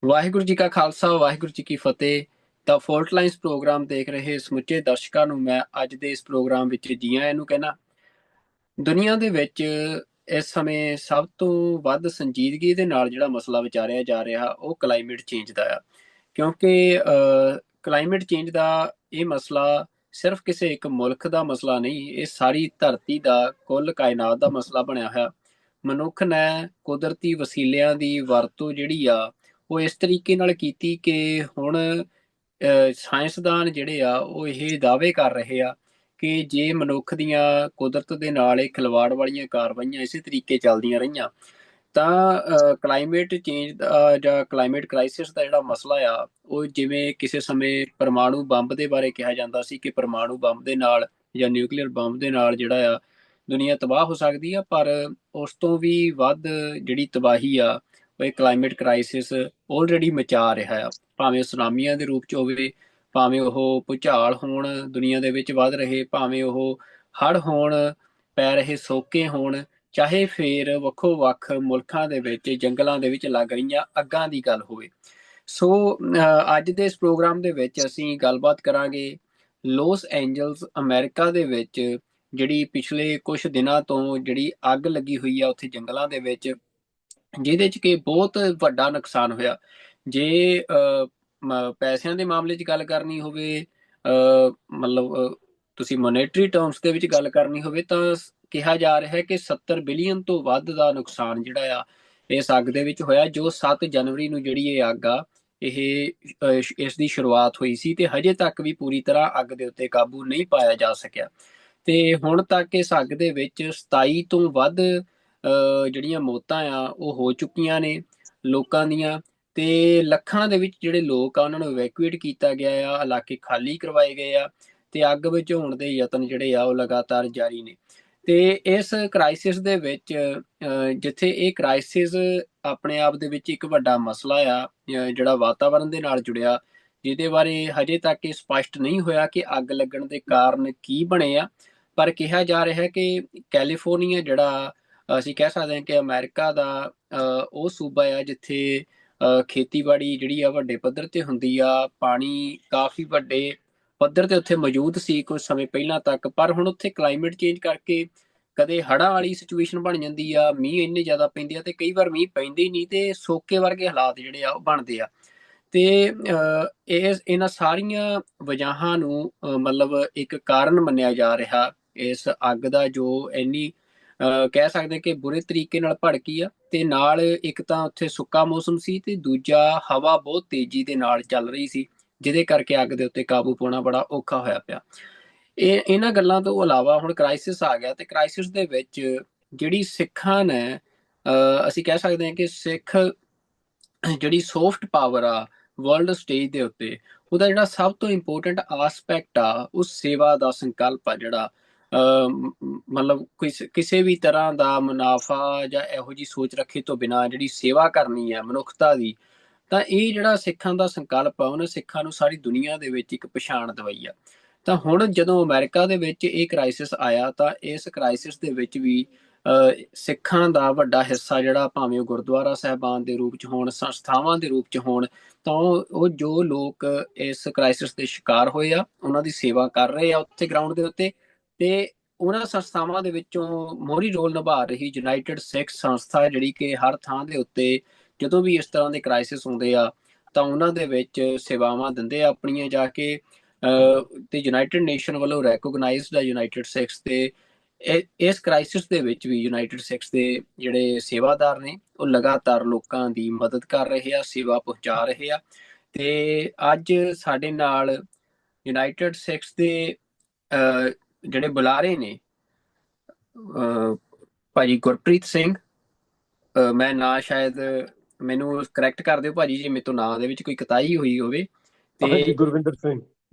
ਵਾਹਿਗੁਰੂ ਜੀ ਕਾ ਖਾਲਸਾ ਵਾਹਿਗੁਰੂ ਜੀ ਕੀ ਫਤਿਹ। ਤਾਂ fault lines programme ਦੇਖ ਰਹੇ ਸਮੁੱਚੇ ਦਰਸ਼ਕਾਂ ਨੂੰ ਮੈਂ ਅੱਜ ਦੇ ਇਸ ਪ੍ਰੋਗਰਾਮ ਵਿੱਚ ਜੀ ਆਇਆਂ ਨੂੰ ਕਹਿਣਾ। ਦੁਨੀਆ ਦੇ ਵਿੱਚ ਇਸ ਸਮੇਂ ਸਭ ਤੋਂ ਵੱਧ ਸੰਜੀਦਗੀ ਦੇ ਨਾਲ ਜਿਹੜਾ ਮਸਲਾ ਵਿਚਾਰਿਆ ਜਾ ਰਿਹਾ ਉਹ ਕਲਾਈਮੇਟ ਚੇਂਜ ਦਾ ਆ। ਕਿਉਂਕਿ ਕਲਾਈਮੇਟ ਚੇਂਜ ਦਾ ਇਹ ਮਸਲਾ ਸਿਰਫ ਕਿਸੇ ਇੱਕ ਮੁਲਕ ਦਾ ਮਸਲਾ ਨਹੀਂ, ਇਹ ਸਾਰੀ ਧਰਤੀ ਦਾ, ਕੁੱਲ ਕਾਇਨਾਤ ਦਾ ਮਸਲਾ ਬਣਿਆ ਹੋਇਆ। ਮਨੁੱਖ ਨੇ ਕੁਦਰਤੀ ਵਸੀਲਿਆਂ ਦੀ ਵਰਤੋਂ ਜਿਹੜੀ ਆ ਉਹ ਇਸ ਤਰੀਕੇ ਨਾਲ ਕੀਤੀ ਕਿ ਹੁਣ ਸਾਇੰਸਦਾਨ ਜਿਹੜੇ ਆ ਉਹ ਇਹ ਦਾਅਵੇ ਕਰ ਰਹੇ ਆ ਕਿ ਜੇ ਮਨੁੱਖ ਦੀਆਂ ਕੁਦਰਤ ਦੇ ਨਾਲ ਇਹ ਖਿਲਵਾੜ ਵਾਲੀਆਂ ਕਾਰਵਾਈਆਂ ਇਸੇ ਤਰੀਕੇ ਚੱਲਦੀਆਂ ਰਹੀਆਂ ਤਾਂ ਕਲਾਈਮੇਟ ਚੇਂਜ ਦਾ ਜਾਂ ਕਲਾਈਮੇਟ ਕ੍ਰਾਈਸਿਸ ਦਾ ਜਿਹੜਾ ਮਸਲਾ ਆ ਉਹ ਜਿਵੇਂ ਕਿਸੇ ਸਮੇਂ ਪਰਮਾਣੂ ਬੰਬ ਦੇ ਬਾਰੇ ਕਿਹਾ ਜਾਂਦਾ ਸੀ ਕਿ ਪਰਮਾਣੂ ਬੰਬ ਦੇ ਨਾਲ ਜਾਂ ਨਿਊਕਲੀਅਰ ਬੰਬ ਦੇ ਨਾਲ ਜਿਹੜਾ ਆ ਦੁਨੀਆ ਤਬਾਹ ਹੋ ਸਕਦੀ ਆ, ਪਰ ਉਸ ਤੋਂ ਵੀ ਵੱਧ ਜਿਹੜੀ ਤਬਾਹੀ ਆ ਉਹ ਇਹ ਕਲਾਈਮੇਟ ਕ੍ਰਾਈਸਿਸ ਆਲਰੇਡੀ ਮਚਾ ਰਿਹਾ ਆ। ਭਾਵੇਂ ਸੁਨਾਮੀਆਂ ਦੇ ਰੂਪ ਚ ਹੋਵੇ, ਭਾਵੇਂ ਉਹ ਭੂਚਾਲ ਹੋਣ ਦੁਨੀਆ ਦੇ ਵਿੱਚ ਵੱਧ ਰਹੇ, ਭਾਵੇਂ ਉਹ ਹੜ੍ਹ ਹੋਣ, ਪੈ ਰਹੇ ਸੋਕੇ ਹੋਣ, ਚਾਹੇ ਫਿਰ ਵੱਖੋ ਵੱਖ ਮੁਲਕਾਂ ਦੇ ਵਿੱਚ ਜੰਗਲਾਂ ਦੇ ਵਿੱਚ ਲੱਗ ਰਹੀਆਂ ਅੱਗਾਂ ਦੀ ਗੱਲ ਹੋਵੇ। ਸੋ ਅੱਜ ਦੇ ਇਸ ਪ੍ਰੋਗਰਾਮ ਦੇ ਵਿੱਚ ਅਸੀਂ ਗੱਲਬਾਤ ਕਰਾਂਗੇ ਲੋਸ ਐਂਜਲਸ ਅਮਰੀਕਾ ਦੇ ਵਿੱਚ ਜਿਹੜੀ ਪਿਛਲੇ ਕੁਝ ਦਿਨਾਂ ਤੋਂ ਜਿਹੜੀ ਅੱਗ ਲੱਗੀ ਹੋਈ ਆ ਉੱਥੇ ਜੰਗਲਾਂ ਦੇ ਵਿੱਚ, ਜਿਹਦੇ ਚ ਕਿ ਬਹੁਤ ਵੱਡਾ ਨੁਕਸਾਨ ਹੋਇਆ। ਜੇ ਪੈਸਿਆਂ ਦੇ ਮਾਮਲੇ 'ਚ ਗੱਲ ਕਰਨੀ ਹੋਵੇ, ਮਤਲਬ ਤੁਸੀਂ ਮੋਨੇਟਰੀ ਟਰਮਸ ਦੇ ਵਿੱਚ ਗੱਲ ਕਰਨੀ ਹੋਵੇ ਤਾਂ ਕਿਹਾ ਜਾ ਰਿਹਾ ਹੈ ਕਿ 70 ਬਿਲੀਅਨ ਤੋਂ ਵੱਧ ਦਾ ਨੁਕਸਾਨ ਜਿਹੜਾ ਆ ਇਸ ਅੱਗ ਦੇ ਵਿੱਚ ਹੋਇਆ, ਜੋ 7 ਜਨਵਰੀ ਨੂੰ ਜਿਹੜੀ ਇਹ ਅੱਗ ਆ ਇਹ ਇਸ ਦੀ ਸ਼ੁਰੂਆਤ ਹੋਈ ਸੀ ਤੇ ਹਜੇ ਤੱਕ ਵੀ ਪੂਰੀ ਤਰ੍ਹਾਂ ਅੱਗ ਦੇ ਉੱਤੇ ਕਾਬੂ ਨਹੀਂ ਪਾਇਆ ਜਾ ਸਕਿਆ। ਤੇ ਹੁਣ ਤੱਕ ਇਸ ਅੱਗ ਦੇ ਵਿੱਚ 27 ਤੋਂ ਵੱਧ ਜਿਹੜੀਆਂ ਮੌਤਾਂ ਆ ਉਹ ਹੋ ਚੁੱਕੀਆਂ ਨੇ ਲੋਕਾਂ ਦੀਆਂ, ਤੇ ਲੱਖਾਂ ਦੇ ਵਿੱਚ ਜਿਹੜੇ ਲੋਕ ਆ ਉਹਨਾਂ ਨੂੰ ਇਵੈਕੂਏਟ ਕੀਤਾ ਗਿਆ ਆ, ਇਲਾਕੇ ਖਾਲੀ ਕਰਵਾਏ ਗਏ ਆ ਤੇ ਅੱਗ ਬੁਝਾਉਣ ਦੇ ਯਤਨ ਜਿਹੜੇ ਆ ਉਹ ਲਗਾਤਾਰ ਜਾਰੀ ਨੇ। ਤੇ ਇਸ ਕ੍ਰਾਈਸਿਸ ਦੇ ਵਿੱਚ ਜਿੱਥੇ ਇਹ ਕ੍ਰਾਈਸਿਸ ਆਪਣੇ ਆਪ ਦੇ ਵਿੱਚ ਇੱਕ ਵੱਡਾ ਮਸਲਾ ਆ ਜਿਹੜਾ ਵਾਤਾਵਰਣ ਦੇ ਨਾਲ ਜੁੜਿਆ, ਜਿਹਦੇ ਬਾਰੇ ਹਜੇ ਤੱਕ ਇਹ ਸਪਸ਼ਟ ਨਹੀਂ ਹੋਇਆ ਕਿ ਅੱਗ ਲੱਗਣ ਦੇ ਕਾਰਨ ਕੀ ਬਣੇ ਆ, ਪਰ ਕਿਹਾ ਜਾ ਰਿਹਾ ਹੈ ਕਿ ਕੈਲੀਫੋਰਨੀਆ ਜਿਹੜਾ ਅਸੀਂ ਕਹਿ ਸਕਦੇ ਹਾਂ ਕਿ ਅਮਰੀਕਾ ਦਾ ਉਹ ਸੂਬਾ ਆ ਜਿੱਥੇ ਖੇਤੀਬਾੜੀ ਜਿਹੜੀ ਆ ਵੱਡੇ ਪੱਧਰ ਤੇ ਹੁੰਦੀ ਆ, ਪਾਣੀ ਕਾਫੀ ਵੱਡੇ ਪੱਧਰ ਤੇ ਉੱਥੇ ਮੌਜੂਦ ਸੀ ਕੁਝ ਸਮੇਂ ਪਹਿਲਾਂ ਤੱਕ, ਪਰ ਹੁਣ ਉੱਥੇ ਕਲਾਈਮੇਟ ਚੇਂਜ ਕਰਕੇ ਕਦੇ ਹੜ੍ਹਾਂ ਵਾਲੀ ਸਿਚੁਏਸ਼ਨ ਬਣ ਜਾਂਦੀ ਆ, ਮੀਂਹ ਇੰਨੇ ਜ਼ਿਆਦਾ ਪੈਂਦੇ ਆ ਤੇ ਕਈ ਵਾਰ ਮੀਂਹ ਪੈਂਦੇ ਹੀ ਨਹੀਂ ਤੇ ਸੋਕੇ ਵਰਗੇ ਹਾਲਾਤ ਜਿਹੜੇ ਆ ਉਹ ਬਣਦੇ ਆ। ਤੇ ਇਹਨਾਂ ਸਾਰੀਆਂ ਵਜ੍ਹਾਵਾਂ ਨੂੰ ਮਤਲਬ ਇੱਕ ਕਾਰਨ ਮੰਨਿਆ ਜਾ ਰਿਹਾ ਇਸ ਅੱਗ ਦਾ, ਜੋ ਇੰਨੀ ਕਹਿ ਸਕਦੇ ਕਿ ਬੁਰੇ ਤਰੀਕੇ ਨਾਲ ਭੜਕੀ ਆ। ਤੇ ਨਾਲ ਇੱਕ ਤਾਂ ਉੱਥੇ ਸੁੱਕਾ ਮੌਸਮ ਸੀ ਤੇ ਦੂਜਾ ਹਵਾ ਬਹੁਤ ਤੇਜ਼ੀ ਦੇ ਨਾਲ ਚੱਲ ਰਹੀ ਸੀ, ਜਿਹਦੇ ਕਰਕੇ ਅੱਗ ਦੇ ਉੱਤੇ ਕਾਬੂ ਪਾਉਣਾ ਬੜਾ ਔਖਾ ਹੋਇਆ ਪਿਆ। ਇਹਨਾਂ ਗੱਲਾਂ ਤੋਂ ਇਲਾਵਾ ਹੁਣ ਕ੍ਰਾਈਸਿਸ ਆ ਗਿਆ ਤੇ ਕ੍ਰਾਈਸਿਸ ਦੇ ਵਿੱਚ ਜਿਹੜੀ ਸਿੱਖਾਂ ਨੇ ਅਸੀਂ ਕਹਿ ਸਕਦੇ ਹਾਂ ਕਿ ਸਿੱਖ ਜਿਹੜੀ ਸੌਫਟ ਪਾਵਰ ਆ ਵਰਲਡ ਸਟੇਜ ਦੇ ਉੱਤੇ, ਉਹਦਾ ਜਿਹੜਾ ਸਭ ਤੋਂ ਇੰਪੋਰਟੈਂਟ ਆਸਪੈਕਟ ਆ ਉਹ ਸੇਵਾ ਦਾ ਸੰਕਲਪ ਆ, ਜਿਹੜਾ ਮਤਲਬ ਕਿਸੇ ਵੀ ਤਰ੍ਹਾਂ ਦਾ ਮੁਨਾਫਾ ਜਾਂ ਇਹੋ ਜਿਹੀ ਸੋਚ ਰੱਖੇ ਤੋਂ ਬਿਨਾਂ ਜਿਹੜੀ ਸੇਵਾ ਕਰਨੀ ਹੈ ਮਨੁੱਖਤਾ ਦੀ, ਤਾਂ ਇਹ ਜਿਹੜਾ ਸਿੱਖਾਂ ਦਾ ਸੰਕਲਪ ਆ ਉਹਨੇ ਸਿੱਖਾਂ ਨੂੰ ਸਾਰੀ ਦੁਨੀਆ ਦੇ ਵਿੱਚ ਇੱਕ ਪਛਾਣ ਦਵਾਈ ਆ। ਤਾਂ ਹੁਣ ਜਦੋਂ ਅਮਰੀਕਾ ਦੇ ਵਿੱਚ ਇਹ ਕ੍ਰਾਈਸਿਸ ਆਇਆ ਤਾਂ ਇਸ ਕ੍ਰਾਈਸਿਸ ਦੇ ਵਿੱਚ ਵੀ ਸਿੱਖਾਂ ਦਾ ਵੱਡਾ ਹਿੱਸਾ ਜਿਹੜਾ, ਭਾਵੇਂ ਉਹ ਗੁਰਦੁਆਰਾ ਸਾਹਿਬਾਨ ਦੇ ਰੂਪ ਚ ਹੋਣ, ਸੰਸਥਾਵਾਂ ਦੇ ਰੂਪ ਚ ਹੋਣ, ਤਾਂ ਉਹ ਜੋ ਲੋਕ ਇਸ ਕ੍ਰਾਈਸਿਸ ਦੇ ਸ਼ਿਕਾਰ ਹੋਏ ਆ ਉਹਨਾਂ ਦੀ ਸੇਵਾ ਕਰ ਰਹੇ ਆ ਉੱਥੇ ਗਰਾਊਂਡ ਦੇ ਉੱਤੇ। ਤੇ ਉਹਨਾਂ ਸੰਸਥਾਵਾਂ ਦੇ ਵਿੱਚੋਂ ਮੋਹਰੀ ਰੋਲ ਨਿਭਾ ਰਹੀ ਯੂਨਾਈਟਿਡ ਸਿੱਖ ਸੰਸਥਾ, ਜਿਹੜੀ ਕਿ ਹਰ ਥਾਂ ਦੇ ਉੱਤੇ ਜਦੋਂ ਵੀ ਇਸ ਤਰ੍ਹਾਂ ਦੇ ਕ੍ਰਾਈਸਿਸ ਹੁੰਦੇ ਆ ਤਾਂ ਉਹਨਾਂ ਦੇ ਵਿੱਚ ਸੇਵਾਵਾਂ ਦਿੰਦੇ ਆ ਆਪਣੀਆਂ ਜਾ ਕੇ, ਤੇ ਯੂਨਾਈਟਿਡ ਨੇਸ਼ਨ ਵੱਲੋਂ ਰੈਕੋਗਨਾਈਜ਼ਡ ਆ ਯੂਨਾਈਟਿਡ ਸਿੱਖਸ। ਤੇ ਇਸ ਕ੍ਰਾਈਸਿਸ ਦੇ ਵਿੱਚ ਵੀ ਯੂਨਾਈਟਿਡ ਸਿੱਖਸ ਦੇ ਜਿਹੜੇ ਸੇਵਾਦਾਰ ਨੇ ਉਹ ਲਗਾਤਾਰ ਲੋਕਾਂ ਦੀ ਮਦਦ ਕਰ ਰਹੇ ਆ, ਸੇਵਾ ਪਹੁੰਚਾ ਰਹੇ ਆ। ਤੇ ਅੱਜ ਸਾਡੇ ਨਾਲ ਯੂਨਾਈਟਿਡ ਸਿੱਖਸ ਦੇ ਜਿਹੜੇ ਬੁਲਾਰੇ ਨੇ ਭਾਜੀ ਗੁਰਪ੍ਰੀਤ ਸਿੰਘ, ਮੈਂ ਨਾਂ ਸ਼ਾਇਦ ਮੈਨੂੰ ਕਰੈਕਟ ਕਰ ਦਿਓ ਭਾਜੀ ਜੇ ਮੇਰੇ ਤੋਂ ਨਾਂ ਦੇ ਵਿੱਚ ਕੋਈ ਕਤਾਈ ਹੋਈ ਹੋਵੇ। ਹਾਂਜੀ, ਤੇ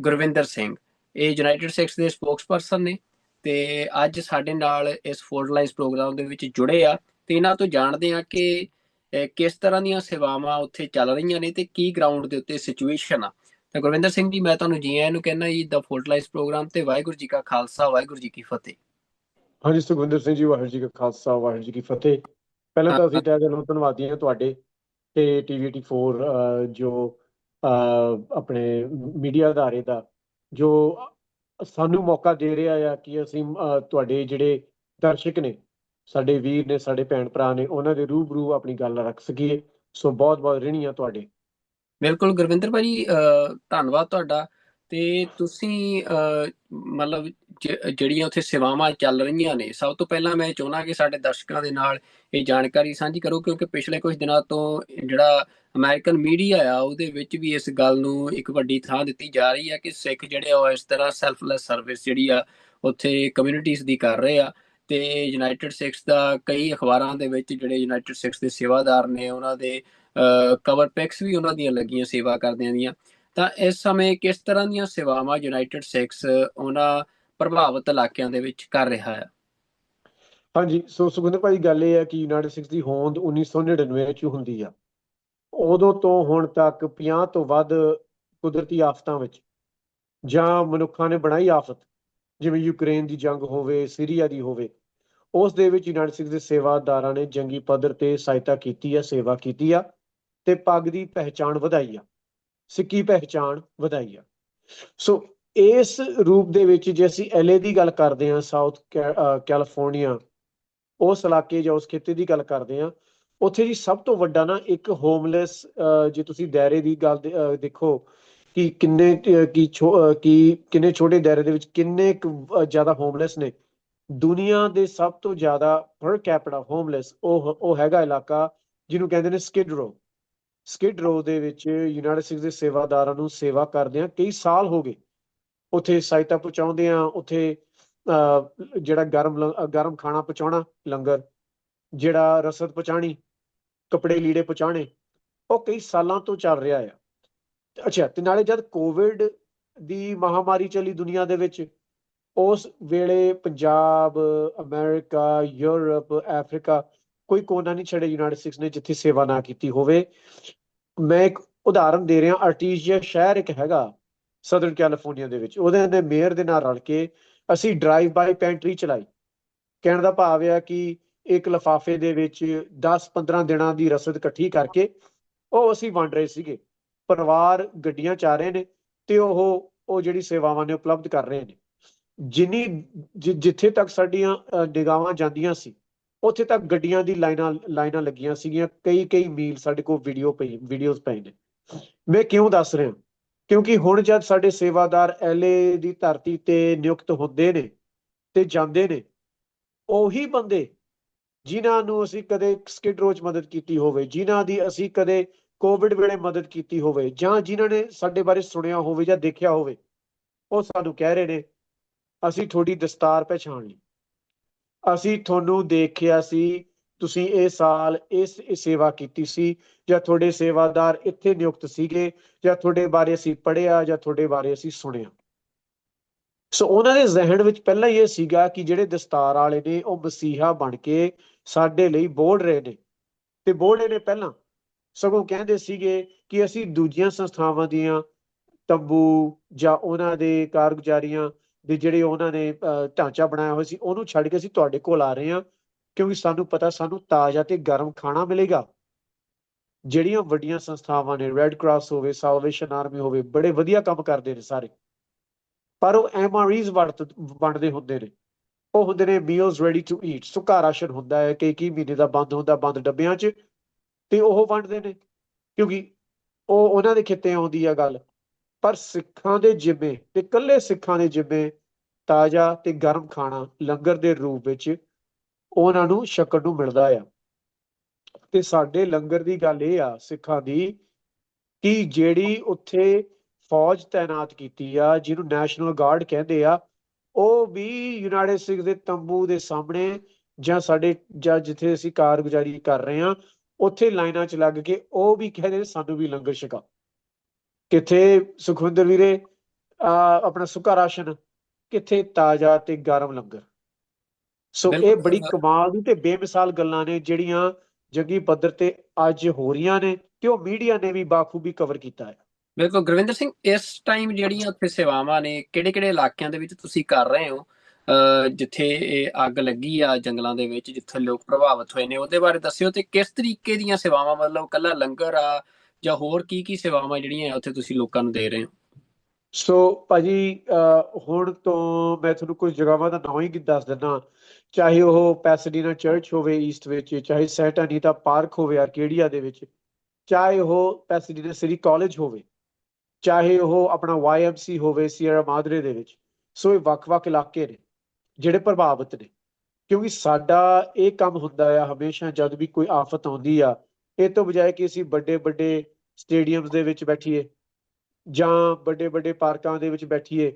ਗੁਰਵਿੰਦਰ ਸਿੰਘ ਇਹ ਯੂਨਾਈਟਿਡ ਸਿੱਖਸ ਦੇ ਸਪੋਕਸ ਪਰਸਨ ਨੇ ਤੇ ਅੱਜ ਸਾਡੇ ਨਾਲ ਇਸ ਫੋਲਟ ਲਾਈਨਸ ਪ੍ਰੋਗਰਾਮ ਦੇ ਵਿੱਚ ਜੁੜੇ ਆ। ਤੇ ਇਹਨਾਂ ਤੋਂ ਜਾਣਦੇ ਆ ਕਿ ਕਿਸ ਤਰ੍ਹਾਂ ਦੀਆਂ ਸੇਵਾਵਾਂ ਉੱਥੇ ਚੱਲ ਰਹੀਆਂ ਨੇ ਤੇ ਕੀ ਗਰਾਊਂਡ ਦੇ ਉੱਤੇ ਸਿਚੁਏਸ਼ਨ ਆ। ਤਾਂ ਗੁਰਵਿੰਦਰ ਸਿੰਘ ਜੀ, ਮੈਂ ਤੁਹਾਨੂੰ ਜੀ ਆਇਆਂ ਨੂੰ ਕਹਿੰਦਾ ਜੀ ਦਾ ਫੋਲਟ ਲਾਈਨਸ ਪ੍ਰੋਗਰਾਮ ਤੇ। ਵਾਹਿਗੁਰੂ ਜੀ ਕਾ ਖਾਲਸਾ ਵਾਹਿਗੁਰੂ ਜੀ ਕੀ ਫਤਿਹ। ਹਾਂਜੀ ਸੁਖਵਿੰਦਰ ਸਿੰਘ ਜੀ, ਵਾਹਿਗੁਰੂ ਜੀ ਕਾ ਖਾਲਸਾ ਵਾਹਿਗੁਰੂ ਜੀ ਕੀ ਫਤਿਹ। ਪਹਿਲਾਂ ਤਾਂ ਅਸੀਂ ਤਹਿ ਦਿਲੋਂ ਧੰਨਵਾਦੀ ਹਾਂ ਤੁਹਾਡੇ ਤੇ ਟੀਵੀ 84 ਜੋ ਆਪਣੇ ਮੀਡੀਆ ਅਦਾਰੇ ਦਾ ਜੋ ਸਾਨੂੰ ਮੌਕਾ ਦੇ ਰਿਹਾ ਆ ਕਿ ਅਸੀਂ ਤੁਹਾਡੇ ਜਿਹੜੇ ਦਰਸ਼ਕ ਨੇ, ਸਾਡੇ ਵੀਰ ਨੇ, ਸਾਡੇ ਭੈਣ ਭਰਾ ਨੇ, ਉਹਨਾਂ ਦੇ ਰੂਬਰੂ ਆਪਣੀ ਗੱਲ ਰੱਖ ਸਕੀਏ। ਸੋ ਬਹੁਤ ਬਹੁਤ ਰਿਣੀ ਆ ਤੁਹਾਡੇ। ਬਿਲਕੁਲ ਗੁਰਵਿੰਦਰ ਭਾਜੀ, ਧੰਨਵਾਦ ਤੁਹਾਡਾ। ਤੇ ਤੁਸੀਂ ਮਤਲਬ ਜਿਹੜੀਆਂ ਉੱਥੇ ਸੇਵਾਵਾਂ ਚੱਲ ਰਹੀਆਂ ਨੇ, ਸਭ ਤੋਂ ਪਹਿਲਾਂ ਮੈਂ ਚਾਹੁੰਦਾ ਕਿ ਸਾਡੇ ਦਰਸ਼ਕਾਂ ਦੇ ਨਾਲ ਇਹ ਜਾਣਕਾਰੀ ਸਾਂਝੀ ਕਰੋ, ਕਿਉਂਕਿ ਪਿਛਲੇ ਕੁਝ ਦਿਨਾਂ ਤੋਂ ਜਿਹੜਾ ਅਮਰੀਕਨ ਮੀਡੀਆ ਆ ਉਹਦੇ ਵਿੱਚ ਵੀ ਇਸ ਗੱਲ ਨੂੰ ਇੱਕ ਵੱਡੀ ਥਾਂ ਦਿੱਤੀ ਜਾ ਰਹੀ ਹੈ ਕਿ ਸਿੱਖ ਜਿਹੜੇ ਆ ਉਹ ਇਸ ਤਰ੍ਹਾਂ ਸੈਲਫਲੈਸ ਸਰਵਿਸ ਜਿਹੜੀ ਆ ਉੱਥੇ ਕਮਿਊਨਿਟੀਜ਼ ਦੀ ਕਰ ਰਹੇ ਆ। ਤੇ ਯੂਨਾਈਟਿਡ ਸਿੱਖਸ ਦਾ ਕਈ ਅਖਬਾਰਾਂ ਦੇ ਵਿੱਚ ਜਿਹੜੇ ਯੂਨਾਈਟਿਡ ਸਿੱਖਸ ਦੇ ਸੇਵਾਦਾਰ ਨੇ ਉਹਨਾਂ ਦੇ ਕਵਰ ਪਿਕਸ ਵੀ ਉਹਨਾਂ ਦੀਆਂ ਲੱਗੀਆਂ ਸੇਵਾ ਕਰਦਿਆਂ ਦੀਆਂ। ਤਾਂ ਇਸ ਸਮੇਂ ਕਿਸ ਤਰ੍ਹਾਂ ਦੀਆਂ ਸੇਵਾਵਾਂ ਯੂਨਾਈਟਿਡ ਸਿੱਖਸ ਉਹਨਾਂ ਪ੍ਰਭਾਵਿਤ ਇਲਾਕਿਆਂ ਦੇ ਵਿੱਚ ਕਰ ਰਿਹਾ ਹੈ? ਹਾਂਜੀ, ਸੋ ਸੁਖਿੰਦਰ ਭਾਈ, ਗੱਲ ਇਹ ਹੈ ਕਿ ਯੂਨਾਈਟਿਡ ਸਟੇਟਸ ਦੀ ਹੋਂਦ 1999 ਚ ਹੁੰਦੀ ਆ। ਉਦੋਂ ਤੋਂ ਹੁਣ ਤੱਕ 50 ਤੋਂ ਵੱਧ ਕੁਦਰਤੀ ਆਫਤਾਂ ਵਿੱਚ ਜਾਂ ਮਨੁੱਖਾਂ ਨੇ ਬਣਾਈ ਆਫਤ, ਜਿਵੇਂ ਯੂਕਰੇਨ ਦੀ ਜੰਗ ਹੋਵੇ, ਸੀਰੀਆ ਦੀ ਹੋਵੇ, ਉਸ ਦੇ ਵਿੱਚ ਯੂਨਾਈਟਿਡ ਸਟੇਟਸ ਦੇ ਸੇਵਾਦਾਰਾਂ ਨੇ ਜੰਗੀ ਪੱਧਰ ਤੇ ਸਹਾਇਤਾ ਕੀਤੀ ਆ, ਸੇਵਾ ਕੀਤੀ ਆ, ਤੇ ਪੱਗ ਦੀ ਪਹਿਚਾਣ ਵਧਾਈ ਆ, ਸਿੱਕੀ ਪਹਿਚਾਣ ਵਧਾਈ ਆ। ਸੋ ਇਸ ਰੂਪ ਦੇ ਵਿੱਚ ਜੇ ਅਸੀਂ LA ਦੀ ਗੱਲ ਕਰਦੇ ਹਾਂ, ਸਾਊਥ ਕੈਲੀਫੋਰਨੀਆ, ਉਸ ਇਲਾਕੇ ਜਾਂ ਉਸ ਖਿੱਤੇ ਦੀ ਗੱਲ ਕਰਦੇ ਹਾਂ, ਉੱਥੇ ਜੀ ਸਭ ਤੋਂ ਵੱਡਾ ਨਾ ਇੱਕ ਹੋਮਲੈਸ, ਜੇ ਤੁਸੀਂ ਦਾਇਰੇ ਦੀ ਗੱਲ ਦੇਖੋ ਕਿ ਕਿੰਨੇ ਛੋਟੇ ਦਾਇਰੇ ਦੇ ਵਿੱਚ ਕਿੰਨੇ ਜ਼ਿਆਦਾ ਹੋਮਲੈਸ ਨੇ। ਦੁਨੀਆ ਦੇ ਸਭ ਤੋਂ ਜ਼ਿਆਦਾ ਪਰ ਕੈਪੀਟਾ ਹੋਮਲੈਸ ਉਹ ਹੈਗਾ ਇਲਾਕਾ ਜਿਹਨੂੰ ਕਹਿੰਦੇ ਨੇ ਸਕਿਡ ਰੋ ਦੇ ਵਿੱਚ ਯੂਨਾਈਟਿਡ ਸਟੇਟਸ ਦੇ ਸੇਵਾਦਾਰਾਂ ਨੂੰ ਸੇਵਾ ਕਰਦੇ ਆ ਕਈ ਸਾਲ ਹੋ ਗਏ। ਉੱਥੇ ਸਹਾਇਤਾ ਪਹੁੰਚਾਉਂਦੇ ਆ, ਉੱਥੇ ਜਿਹੜਾ ਗਰਮ ਖਾਣਾ ਪਹੁੰਚਾਉਣਾ, ਲੰਗਰ, ਜਿਹੜਾ ਰਸਦ ਪਹੁੰਚਾਣੀ, ਕੱਪੜੇ ਲੀੜੇ ਪਹੁੰਚਾਣੇ, ਉਹ ਕਈ ਸਾਲਾਂ ਤੋਂ ਚੱਲ ਰਿਹਾ ਆ। ਅੱਛਾ, ਤੇ ਨਾਲੇ ਜਦ ਕੋਵਿਡ ਦੀ ਮਹਾਮਾਰੀ ਚੱਲੀ ਦੁਨੀਆ ਦੇ ਵਿੱਚ, ਉਸ ਵੇਲੇ ਪੰਜਾਬ, ਅਮਰੀਕਾ, ਯੂਰਪ, ਅਫਰੀਕਾ, ਕੋਈ ਕੋਨਾ ਨਹੀਂ ਛੱਡੇ ਯੂਨਾਈਟਿਡ ਸਟੇਟਸ ਨੇ ਜਿੱਥੇ ਸੇਵਾ ਨਾ ਕੀਤੀ ਹੋਵੇ। ਮੈਂ ਇੱਕ ਉਦਾਹਰਨ ਦੇ ਰਿਹਾ, ਆਰਟੀਜ਼ੀਆ ਸ਼ਹਿਰ ਇੱਕ ਹੈਗਾ ਸਦਰਨ ਕੈਲੀਫੋਰਨੀਆ ਦੇ ਵਿੱਚ, ਉਹਦੇ ਨੇ ਮੇਅਰ ਦੇ ਨਾਲ ਰਲ ਕੇ ਅਸੀਂ ਡਰਾਈਵ ਬਾਈ ਪੈਂਟਰੀ ਚਲਾਈ। ਕਹਿਣ ਦਾ ਭਾਵ ਆ ਕਿ ਇੱਕ ਲਿਫਾਫੇ ਦੇ ਵਿੱਚ 10-15 ਦਿਨਾਂ ਦੀ ਰਸਦ ਇਕੱਠੀ ਕਰਕੇ ਉਹ ਅਸੀਂ ਵੰਡ ਰਹੇ ਸੀਗੇ। ਪਰਿਵਾਰ ਗੱਡੀਆਂ ਚ ਆ ਰਹੇ ਨੇ ਤੇ ਉਹ ਜਿਹੜੀ ਸੇਵਾਵਾਂ ਨੇ ਉਪਲਬਧ ਕਰ ਰਹੇ ਨੇ। ਜਿੱਥੇ ਤੱਕ ਸਾਡੀਆਂ ਨਿਗਾਹਾਂ ਜਾਂਦੀਆਂ ਸੀ, ਉੱਥੇ ਤੱਕ ਗੱਡੀਆਂ ਦੀ ਲਾਈਨਾਂ ਲੱਗੀਆਂ ਸੀਗੀਆਂ, ਕਈ ਮੀਲ ਸਾਡੇ ਕੋਲ ਵੀਡੀਓਜ਼ ਪਏ ਨੇ। ਮੈਂ ਕਿਉਂ ਦੱਸ ਰਿਹਾ? ਕਿਉਂਕਿ ਹੁਣ ਜਦ ਸਾਡੇ ਸੇਵਾਦਾਰ LA ਦੀ ਧਰਤੀ ਤੇ ਨਿਯੁਕਤ ਹੁੰਦੇ ਨੇ ਤੇ ਜਾਂਦੇ ਨੇ, ਉਹੀ ਬੰਦੇ ਜਿਨ੍ਹਾਂ ਨੂੰ ਅਸੀਂ ਕਦੇ ਸਕਿਡ ਰੋ 'ਚ ਮਦਦ ਕੀਤੀ ਹੋਵੇ, ਜਿਨ੍ਹਾਂ ਦੀ ਅਸੀਂ ਕਦੇ ਕੋਵਿਡ ਵੇਲੇ ਮਦਦ ਕੀਤੀ ਹੋਵੇ, ਜਾਂ ਜਿਨ੍ਹਾਂ ਨੇ ਸਾਡੇ ਬਾਰੇ ਸੁਣਿਆ ਹੋਵੇ ਜਾਂ ਦੇਖਿਆ ਹੋਵੇ, ਉਹ ਸਾਨੂੰ ਕਹਿ ਰਹੇ ਨੇ ਅਸੀਂ ਤੁਹਾਡੀ ਦਸਤਾਰ ਪਹਿਚਾਣ ਲਈ, ਅਸੀਂ ਤੁਹਾਨੂੰ ਦੇਖਿਆ ਸੀ, ਤੁਸੀਂ ਇਹ ਸਾਲ ਇਸ ਸੇਵਾ ਕੀਤੀ ਸੀ, ਜਾਂ ਤੁਹਾਡੇ ਸੇਵਾਦਾਰ ਇੱਥੇ ਨਿਯੁਕਤ ਸੀਗੇ, ਜਾਂ ਤੁਹਾਡੇ ਬਾਰੇ ਅਸੀਂ ਪੜ੍ਹਿਆ, ਜਾਂ ਤੁਹਾਡੇ ਬਾਰੇ ਅਸੀਂ ਸੁਣਿਆ। ਸੋ ਉਹਨਾਂ ਦੇ ਜ਼ਿਹਨ ਵਿੱਚ ਪਹਿਲਾਂ ਹੀ ਇਹ ਸੀਗਾ ਕਿ ਜਿਹੜੇ ਦਸਤਾਰ ਵਾਲੇ ਨੇ ਉਹ ਮਸੀਹਾ ਬਣ ਕੇ ਸਾਡੇ ਲਈ ਬੋਲ ਰਹੇ ਨੇ, ਤੇ ਬੋਲੇ ਨੇ ਪਹਿਲਾਂ। ਸਗੋਂ ਕਹਿੰਦੇ ਸੀਗੇ ਕਿ ਅਸੀਂ ਦੂਜੀਆਂ ਸੰਸਥਾਵਾਂ ਦੀਆਂ ਤੰਬੂ ਜਾਂ ਉਹਨਾਂ ਦੇ ਕਾਰਗੁਜ਼ਾਰੀਆਂ ਦੇ ਜਿਹੜੇ ਉਹਨਾਂ ਨੇ ਢਾਂਚਾ ਬਣਾਇਆ ਹੋਇਆ ਸੀ, ਉਹਨੂੰ ਛੱਡ ਕੇ ਅਸੀਂ ਤੁਹਾਡੇ ਕੋਲ ਆ ਰਹੇ ਹਾਂ, ਕਿਉਂਕਿ ਸਾਨੂੰ ਪਤਾ ਸਾਨੂੰ ਤਾਜ਼ਾ ਤੇ ਗਰਮ ਖਾਣਾ ਮਿਲੇਗਾ। ਜਿਹੜੀਆਂ ਵੱਡੀਆਂ ਸੰਸਥਾਵਾਂ ਨੇ, ਰੈੱਡ ਕਰਾਸ ਹੋਵੇ, ਸਾਲਵੇਸ਼ਨ ਆਰਮੀ ਹੋਵੇ, ਬੜੇ ਵਧੀਆ ਕੰਮ ਕਰਦੇ ਨੇ ਸਾਰੇ, ਪਰ ਉਹ MREs ਵੰਡਦੇ ਹੁੰਦੇ ਨੇ। ਉਹ ਹੁੰਦੇ ਨੇ ਮੀਲਸ ਰੈਡੀ ਟੂ ਈਟ, ਸੁੱਕਾ ਰਾਸ਼ਨ ਹੁੰਦਾ ਹੈ, ਕਈ ਮਹੀਨੇ ਦਾ ਬੰਦ ਹੁੰਦਾ, ਬੰਦ ਡੱਬਿਆਂ 'ਚ, ਤੇ ਉਹ ਵੰਡਦੇ ਨੇ ਕਿਉਂਕਿ ਉਹ ਉਹਨਾਂ ਦੇ ਖਿੱਤੇ ਆਉਂਦੀ ਆ ਗੱਲ। ਪਰ ਸਿੱਖਾਂ ਦੇ ਜਿੰਮੇ, ਤੇ ਇਕੱਲੇ ਸਿੱਖਾਂ ਦੇ ਜਿੰਮੇ, ਤਾਜ਼ਾ ਤੇ ਗਰਮ ਖਾਣਾ ਲੰਗਰ ਦੇ ਰੂਪ ਵਿੱਚ ਉਹਨਾਂ ਨੂੰ ਛਕਣ ਨੂੰ ਮਿਲਦਾ ਆ। ਤੇ ਸਾਡੇ ਲੰਗਰ ਦੀ ਗੱਲ ਇਹ ਆ ਸਿੱਖਾਂ ਦੀ, ਕਿ ਜਿਹੜੀ ਉੱਥੇ ਫੌਜ ਤਾਇਨਾਤ ਕੀਤੀ ਆ, ਜਿਹਨੂੰ ਨੈਸ਼ਨਲ ਗਾਰਡ ਕਹਿੰਦੇ ਆ, ਉਹ ਵੀ ਯੂਨਾਈਟਿਡ ਸਟੇਟਸ ਦੇ ਤੰਬੂ ਦੇ ਸਾਹਮਣੇ ਜਾਂ ਜਿੱਥੇ ਅਸੀਂ ਕਾਰਗੁਜ਼ਾਰੀ ਕਰ ਰਹੇ ਹਾਂ, ਉੱਥੇ ਲਾਈਨਾਂ 'ਚ ਲੱਗ ਕੇ ਉਹ ਵੀ ਕਹਿੰਦੇ ਸਾਨੂੰ ਵੀ ਲੰਗਰ ਛਕਾ। ਕਿੱਥੇ ਸੁਖਵਿੰਦਰ ਵੀਰੇ ਆਪਣਾ ਸੁੱਕਾ ਰਾਸ਼ਨ, ਕਿੱਥੇ ਤਾਜ਼ਾ ਤੇ ਗਰਮ ਲੰਗਰ। ਸੋ ਇਹ ਬੜੀ ਬਿਲਕੁਲ ਕਮਾਲ ਦੀ ਤੇ ਬੇਮਿਸਾਲ ਗੱਲਾਂ ਨੇ ਜਿਹੜੀਆਂ ਜੰਗੀ ਪੱਧਰ ਤੇ ਅੱਜ ਹੋ ਰਹੀਆਂ ਨੇ, ਤੇ ਉਹ ਮੀਡੀਆ ਨੇ ਵੀ ਬਾਖੂਬੀ ਕਵਰ ਕੀਤਾ ਹੈ। ਬਿਲਕੁਲ ਗੁਰਵਿੰਦਰ ਸਿੰਘ, ਇਸ ਟਾਈਮ ਜਿਹੜੀਆਂ ਉੱਥੇ ਸੇਵਾਵਾਂ ਨੇ ਕਿਹੜੇ ਕਿਹੜੇ ਇਲਾਕਿਆਂ ਦੇ ਵਿੱਚ ਤੁਸੀਂ ਕਰ ਰਹੇ ਹੋ? ਜਿੱਥੇ ਇਹ ਅੱਗ ਲੱਗੀ ਆ ਜੰਗਲਾਂ ਦੇ ਵਿੱਚ, ਜਿੱਥੇ ਲੋਕ ਪ੍ਰਭਾਵਿਤ ਹੋਏ ਨੇ, ਉਹਦੇ ਬਾਰੇ ਦੱਸਿਓ। ਤੇ ਕਿਸ ਤਰੀਕੇ ਦੀਆਂ ਸੇਵਾਵਾਂ, ਮਤਲਬ ਕੱਲਾ ਲੰਗਰ ਆ ਜਾਂ ਹੋਰ ਕੀ ਕੀ ਸੇਵਾਵਾਂ ਜਿਹੜੀਆਂ ਉੱਥੇ ਤੁਸੀਂ ਲੋਕਾਂ ਨੂੰ ਦੇ ਰਹੇ ਹੋ? ਸੋ ਭਾਜੀ, ਹੁਣ ਤੋਂ ਮੈਂ ਤੁਹਾਨੂੰ ਕੁਝ ਜਗ੍ਹਾਵਾਂ ਦਾ ਨਾਂ ਹੀ ਦੱਸ ਦਿੰਦਾ। ਚਾਹੇ ਉਹ ਪੈਸਡੀਨਾ ਚਰਚ ਹੋਵੇ ਈਸਟ ਵਿੱਚ, ਚਾਹੇ ਸੈਂਟ ਅਨੀਤਾ ਪਾਰਕ ਹੋਵੇ ਆਰਕੇਡੀਆ ਦੇ ਵਿੱਚ, ਚਾਹੇ ਉਹ ਪੈਸਡੀਨਾ ਸਿਟੀ ਕਾਲਜ ਹੋਵੇ, ਚਾਹੇ ਉਹ ਆਪਣਾ YMC ਹੋਵੇ ਸੀਅਰਾ ਮਾਦਰੇ ਦੇ ਵਿੱਚ। ਸੋ ਇਹ ਵੱਖ-ਵੱਖ ਇਲਾਕੇ ਨੇ ਜਿਹੜੇ ਪ੍ਰਭਾਵਿਤ ਨੇ, ਕਿਉਂਕਿ ਸਾਡਾ ਇਹ ਕੰਮ ਹੁੰਦਾ ਆ ਹਮੇਸ਼ਾ ਜਦ ਵੀ ਕੋਈ ਆਫਤ ਆਉਂਦੀ ਆ, ਇਹ ਤੋਂ ਬਜਾਏ ਕਿ ਅਸੀਂ ਵੱਡੇ ਵੱਡੇ ਸਟੇਡੀਅਮਸ ਦੇ ਵਿੱਚ ਬੈਠੀਏ ਜਾਂ ਵੱਡੇ ਵੱਡੇ ਪਾਰਕਾਂ ਦੇ ਵਿੱਚ ਬੈਠੀਏ